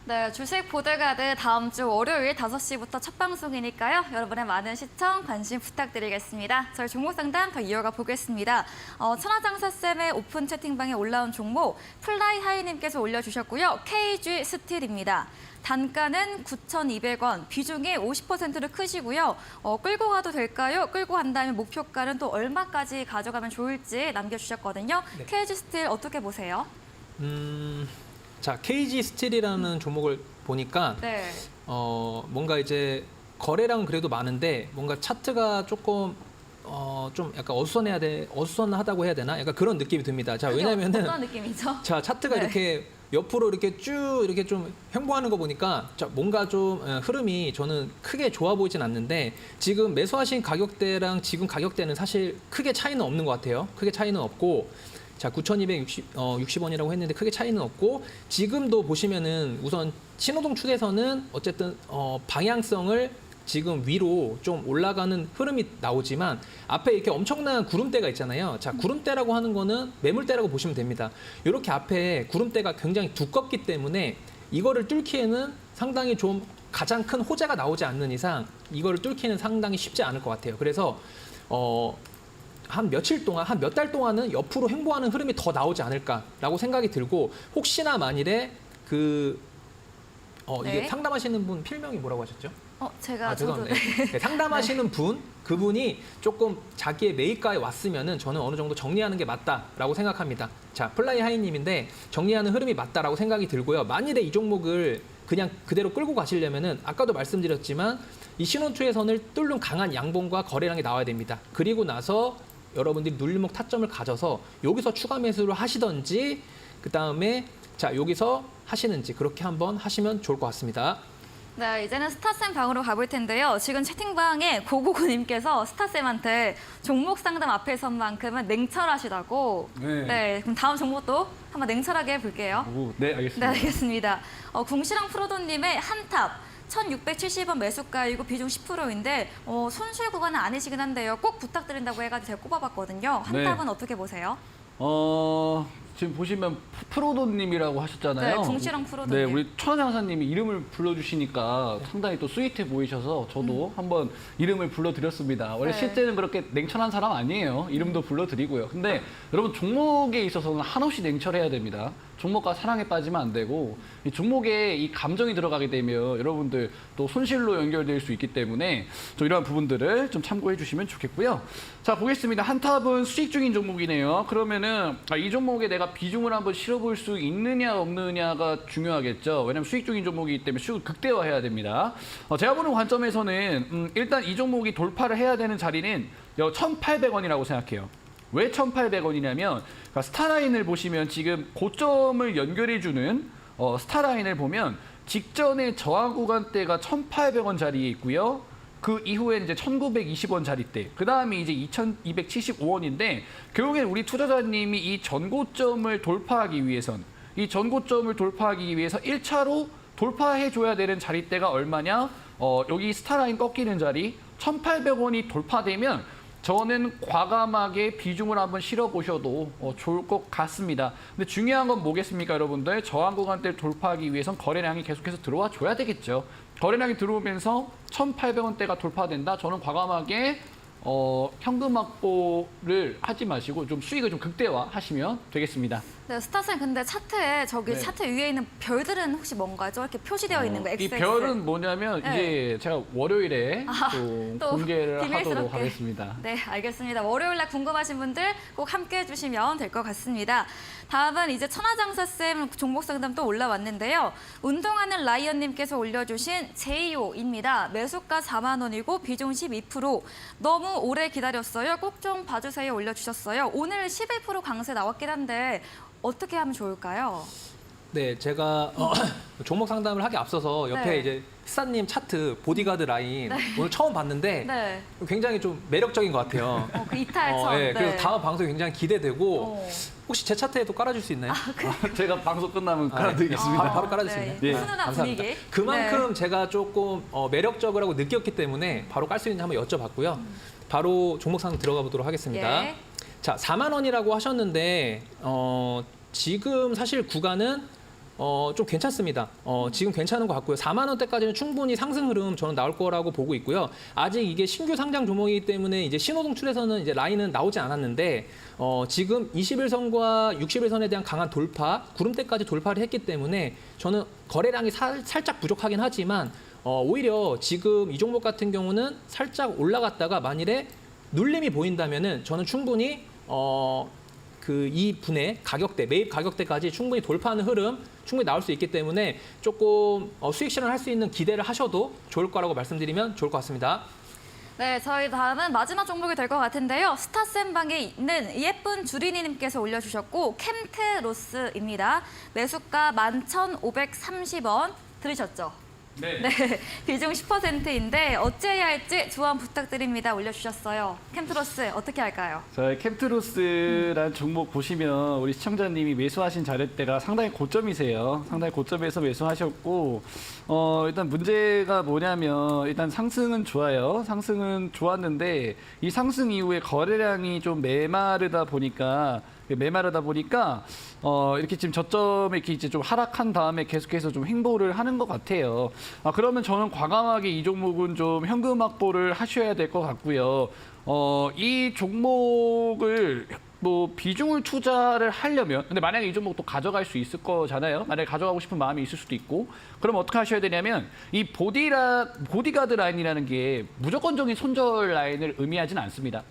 네, 주식 보디가드 다음 주 월요일 5시부터 첫 방송이니까요. 여러분의 많은 시청, 관심 부탁드리겠습니다. 저희 종목 상담 더 이어가 보겠습니다. 천하장사쌤의 오픈 채팅방에 올라온 종목 플라이하이님께서 올려주셨고요. KG 스틸입니다. 단가는 9,200원, 비중이 50%를 크시고요. 끌고 가도 될까요? 끌고 간다면 목표가는 또 얼마까지 가져가면 좋을지 남겨주셨거든요. 네. KG 스틸 어떻게 보세요? 자, KG 스틸이라는 종목을 보니까 네. 뭔가 거래량은 그래도 많은데 뭔가 차트가 조금 좀 약간 어수선하다고 해야 되나? 약간 그런 느낌이 듭니다. 자, 왜냐면은 어떤 느낌이죠? 자, 차트가 네. 이렇게 옆으로 이렇게 쭉 이렇게 좀 횡보하는 거 보니까 뭔가 좀 흐름이 저는 크게 좋아 보이진 않는데 지금 매수하신 가격대랑 지금 가격대는 사실 크게 차이는 없는 것 같아요. 크게 차이는 없고 자, 9,260원이라고 했는데 크게 차이는 없고 지금도 보시면은 우선 신호등 추세선은 어쨌든 방향성을 지금 위로 좀 올라가는 흐름이 나오지만 앞에 이렇게 엄청난 구름대가 있잖아요. 자, 구름대라고 하는 거는 매물대라고 보시면 됩니다. 이렇게 앞에 구름대가 굉장히 두껍기 때문에 이거를 뚫기에는 상당히 좀 가장 큰 호재가 나오지 않는 이상 이거를 뚫기는 상당히 쉽지 않을 것 같아요. 그래서 한 며칠 동안, 한 몇 달 동안은 옆으로 횡보하는 흐름이 더 나오지 않을까라고 생각이 들고 혹시나 만일에 이게 네. 상담하시는 분 필명이 뭐라고 하셨죠? 제가 죄송합니다. 네, 상담하시는 분, 그분이 조금 자기의 매입가에 왔으면은 저는 어느 정도 정리하는 게 맞다라고 생각합니다. 자, 플라이 하이님인데 정리하는 흐름이 맞다라고 생각이 들고요. 만일에 이 종목을 그냥 그대로 끌고 가시려면은 아까도 말씀드렸지만 이 신호투의 선을 뚫는 강한 양봉과 거래량이 나와야 됩니다. 그리고 나서 여러분들이 눌림목 타점을 가져서 여기서 추가 매수를 하시던지 그 다음에 자 여기서 하시는지 그렇게 한번 하시면 좋을 것 같습니다. 네, 이제는 스타쌤 방으로 가볼 텐데요. 지금 채팅방에 고고고님께서 스타쌤한테 종목 상담 앞에 선만큼은 냉철하시다고. 네. 그럼 다음 종목도 한번 냉철하게 해볼게요. 네, 네, 알겠습니다. 알겠습니다. 궁시랑 프로도님의 한탑. 1,670원 매수가이고 비중 10%인데 손실 구간은 아니시긴 한데요. 꼭 부탁드린다고 해가지고 제가 꼽아봤거든요. 한탑은 네. 어떻게 보세요? 지금 보시면 프로도님이라고 하셨잖아요. 네, 궁시렁 프로도님. 네, 우리 천하장사님이 이름을 불러주시니까 상당히 또 스윗해 보이셔서 저도 한번 이름을 불러드렸습니다. 원래 네. 실제는 그렇게 냉철한 사람 아니에요. 이름도 불러드리고요. 근데 여러분 종목에 있어서는 한없이 냉철해야 됩니다. 종목과 사랑에 빠지면 안 되고 이 종목에 이 감정이 들어가게 되면 여러분들 또 손실로 연결될 수 있기 때문에 좀 이러한 부분들을 좀 참고해 주시면 좋겠고요. 자, 보겠습니다. 한탑은 수익 중인 종목이네요. 그러면은 이 종목에 내가 비중을 한번 실어볼 수 있느냐 없느냐가 중요하겠죠. 왜냐하면 수익 중인 종목이기 때문에 수익을 극대화해야 됩니다. 제가 보는 관점에서는 일단 이 종목이 돌파를 해야 되는 자리는 1,800원이라고 생각해요. 왜 1,800원이냐면 스타라인을 보시면 지금 고점을 연결해주는 스타라인을 보면 직전에 저항 구간대가 1,800원 자리에 있고요. 그 이후에 이제 1,920원 자리대, 그 다음에 이제 2,275원인데 결국엔 우리 투자자님이 이 전고점을 돌파하기 위해선 이 전고점을 돌파하기 위해서 1차로 돌파해줘야 되는 자리대가 얼마냐? 여기 스타라인 꺾이는 자리 1,800원이 돌파되면 저는 과감하게 비중을 한번 실어보셔도 좋을 것 같습니다. 근데 중요한 건 뭐겠습니까, 여러분들? 저항 구간대를 돌파하기 위해선 거래량이 계속해서 들어와 줘야 되겠죠. 거래량이 들어오면서 1,800원대가 돌파된다. 저는 과감하게 현금 확보를 하지 마시고 좀 수익을 좀 극대화하시면 되겠습니다. 네, 스타쌤 근데 차트에 저기 네. 차트 위에 있는 별들은 혹시 뭔가죠? 이렇게 표시되어 있는 거 이 XX. 별은 뭐냐면 네. 이제 제가 월요일에 또 또 공개를 비밀스럽게. 하도록 하겠습니다. 네, 알겠습니다. 월요일날 궁금하신 분들 꼭 함께해 주시면 될 것 같습니다. 다음은 이제 천하장사쌤 종목 상담 또 올라왔는데요. 운동하는 라이언님께서 올려주신 제이오입니다. 매수가 4만 원이고 비중 12%. 너무 오래 기다렸어요. 꼭 좀 봐주세요 올려주셨어요. 오늘 11% 강세 나왔긴 한데 어떻게 하면 좋을까요? 네, 제가 종목 상담을 하기 앞서서 옆에 네. 이제 스타님 차트 보디가드 라인 오늘 처음 봤는데 네, 굉장히 좀 매력적인 것 같아요. 그 이탈처럼. 예, 그래서 다음 방송이 굉장히 기대되고 어. 혹시 제 차트에도 깔아줄 수 있나요? 제가 방송 끝나면 네. 깔아드리겠습니다. 바로 깔아줄 수 네. 있나요? 네. 훈훈한 감사합니다. 분위기. 그만큼 네. 제가 조금 매력적이라고 느꼈기 때문에 바로 깔 수 있는지 한번 여쭤봤고요. 바로 종목 상담 들어가 보도록 하겠습니다. 예. 자, 4만 원이라고 하셨는데 지금 사실 구간은 좀 괜찮습니다. 지금 괜찮은 것 같고요. 4만 원대까지는 충분히 상승 흐름 저는 나올 거라고 보고 있고요. 아직 이게 신규 상장 종목이기 때문에 이제 신호등 출에서는 이제 라인은 나오지 않았는데 지금 21선과 60일선에 대한 강한 돌파, 구름대까지 돌파를 했기 때문에 저는 거래량이 살짝 부족하긴 하지만 오히려 지금 이 종목 같은 경우는 살짝 올라갔다가 만일에 눌림이 보인다면은 저는 충분히 이 분의 가격대, 매입 가격대까지 충분히 돌파하는 흐름 충분히 나올 수 있기 때문에 조금 수익 실현할 수 있는 기대를 하셔도 좋을 거라고 말씀드리면 좋을 것 같습니다. 네, 저희 다음은 마지막 종목이 될 것 같은데요. 스타쌤 방에 있는 예쁜 주린이님께서 올려주셨고 캠트로스입니다. 매수가 11,530원 들으셨죠? 네. 네, 비중 10%인데 어찌해야 할지 조언 부탁드립니다. 올려주셨어요. 캠트로스 어떻게 할까요? 저희 캡트로스라는 종목 보시면 우리 시청자님이 매수하신 자릿대가 상당히 고점이세요. 상당히 고점에서 매수하셨고 일단 문제가 뭐냐면 일단 상승은 좋아요. 상승은 좋았는데 이 상승 이후에 거래량이 좀 메마르다 보니까 이렇게 지금 저점에 이렇게 이제 좀 하락한 다음에 계속해서 좀 횡보를 하는 것 같아요. 그러면 저는 과감하게 이 종목은 좀 현금 확보를 하셔야 될 것 같고요. 이 종목을 뭐 비중을 투자를 하려면 근데 만약에 이 종목도 가져갈 수 있을 거잖아요. 만약에 가져가고 싶은 마음이 있을 수도 있고 그럼 어떻게 하셔야 되냐면 이 보디가드 라인이라는 게 무조건적인 손절 라인을 의미하진 않습니다.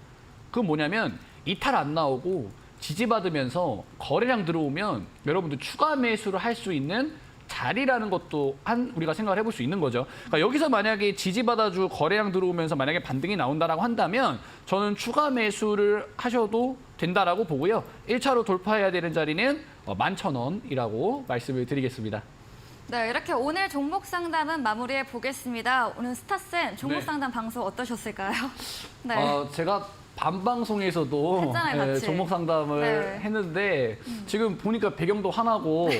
그건 뭐냐면 이탈 안 나오고 지지받으면서 거래량 들어오면 여러분들 추가 매수를 할 수 있는 자리라는 것도 우리가 생각을 해볼 수 있는 거죠. 그러니까 여기서 만약에 지지받아주고 거래량 들어오면서 만약에 반등이 나온다라고 한다면 저는 추가 매수를 하셔도 된다라고 보고요. 1차로 돌파해야 되는 자리는 11,000원이라고 말씀을 드리겠습니다. 네, 이렇게 오늘 종목 상담은 마무리해 보겠습니다. 오늘 스타쌤 종목 네. 상담 방송 어떠셨을까요? 네. 제가 반방송에서도 했잖아요, 같이. 종목 상담을 네. 했는데 지금 보니까 배경도 하나고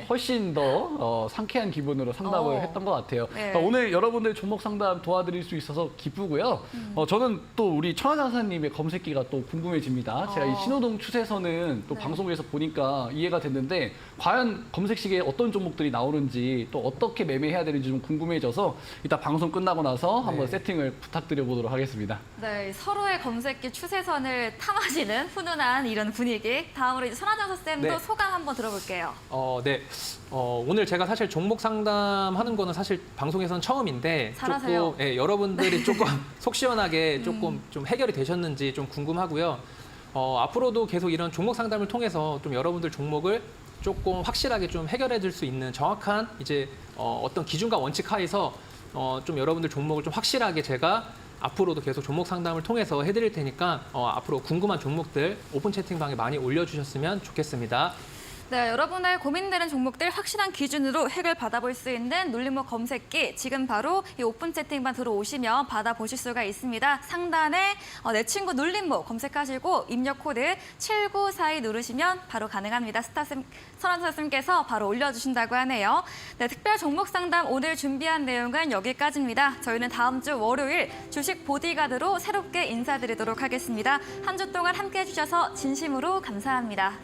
훨씬 더 상쾌한 기분으로 상담을 했던 것 같아요. 네. 그러니까 오늘 여러분들 종목 상담 도와드릴 수 있어서 기쁘고요. 저는 또 우리 천하장사님의 검색기가 또 궁금해집니다. 제가 이 신호등 추세선은 또 네. 방송에서 보니까 이해가 됐는데 과연 검색식에 어떤 종목들이 나오는지 또 어떻게 매매해야 되는지 좀 궁금해져서 이따 방송 끝나고 나서 한번 세팅을 부탁드려 보도록 하겠습니다. 네, 서로의 검색기 추세선을 탐하시는 훈훈한 이런 분위기. 다음으로 이제 선화장사 쌤도 네. 소감 한번 들어볼게요. 네. 오늘 제가 사실 종목 상담하는 거는 사실 방송에서는 처음인데 잘하세요. 조금 여러분들이 조금 속 시원하게 조금 좀 해결이 되셨는지 좀 궁금하고요. 앞으로도 계속 이런 종목 상담을 통해서 좀 여러분들 종목을 조금 확실하게 좀 해결해 줄 수 있는 정확한 이제 어떤 기준과 원칙 하에서 좀 여러분들 종목을 좀 확실하게 제가 앞으로도 계속 종목 상담을 통해서 해드릴 테니까 앞으로 궁금한 종목들 오픈 채팅방에 많이 올려주셨으면 좋겠습니다. 네, 여러분의 고민되는 종목들 확실한 기준으로 해결 받아볼 수 있는 눌림목 검색기 지금 바로 이 오픈 채팅방 들어오시면 받아보실 수가 있습니다. 상단에 내 친구 눌림목 검색하시고 입력 코드 7942 누르시면 바로 가능합니다. 선환사님께서 바로 올려주신다고 하네요. 네, 특별 종목 상담 오늘 준비한 내용은 여기까지입니다. 저희는 다음 주 월요일 주식 보디가드로 새롭게 인사드리도록 하겠습니다. 한 주 동안 함께해 주셔서 진심으로 감사합니다.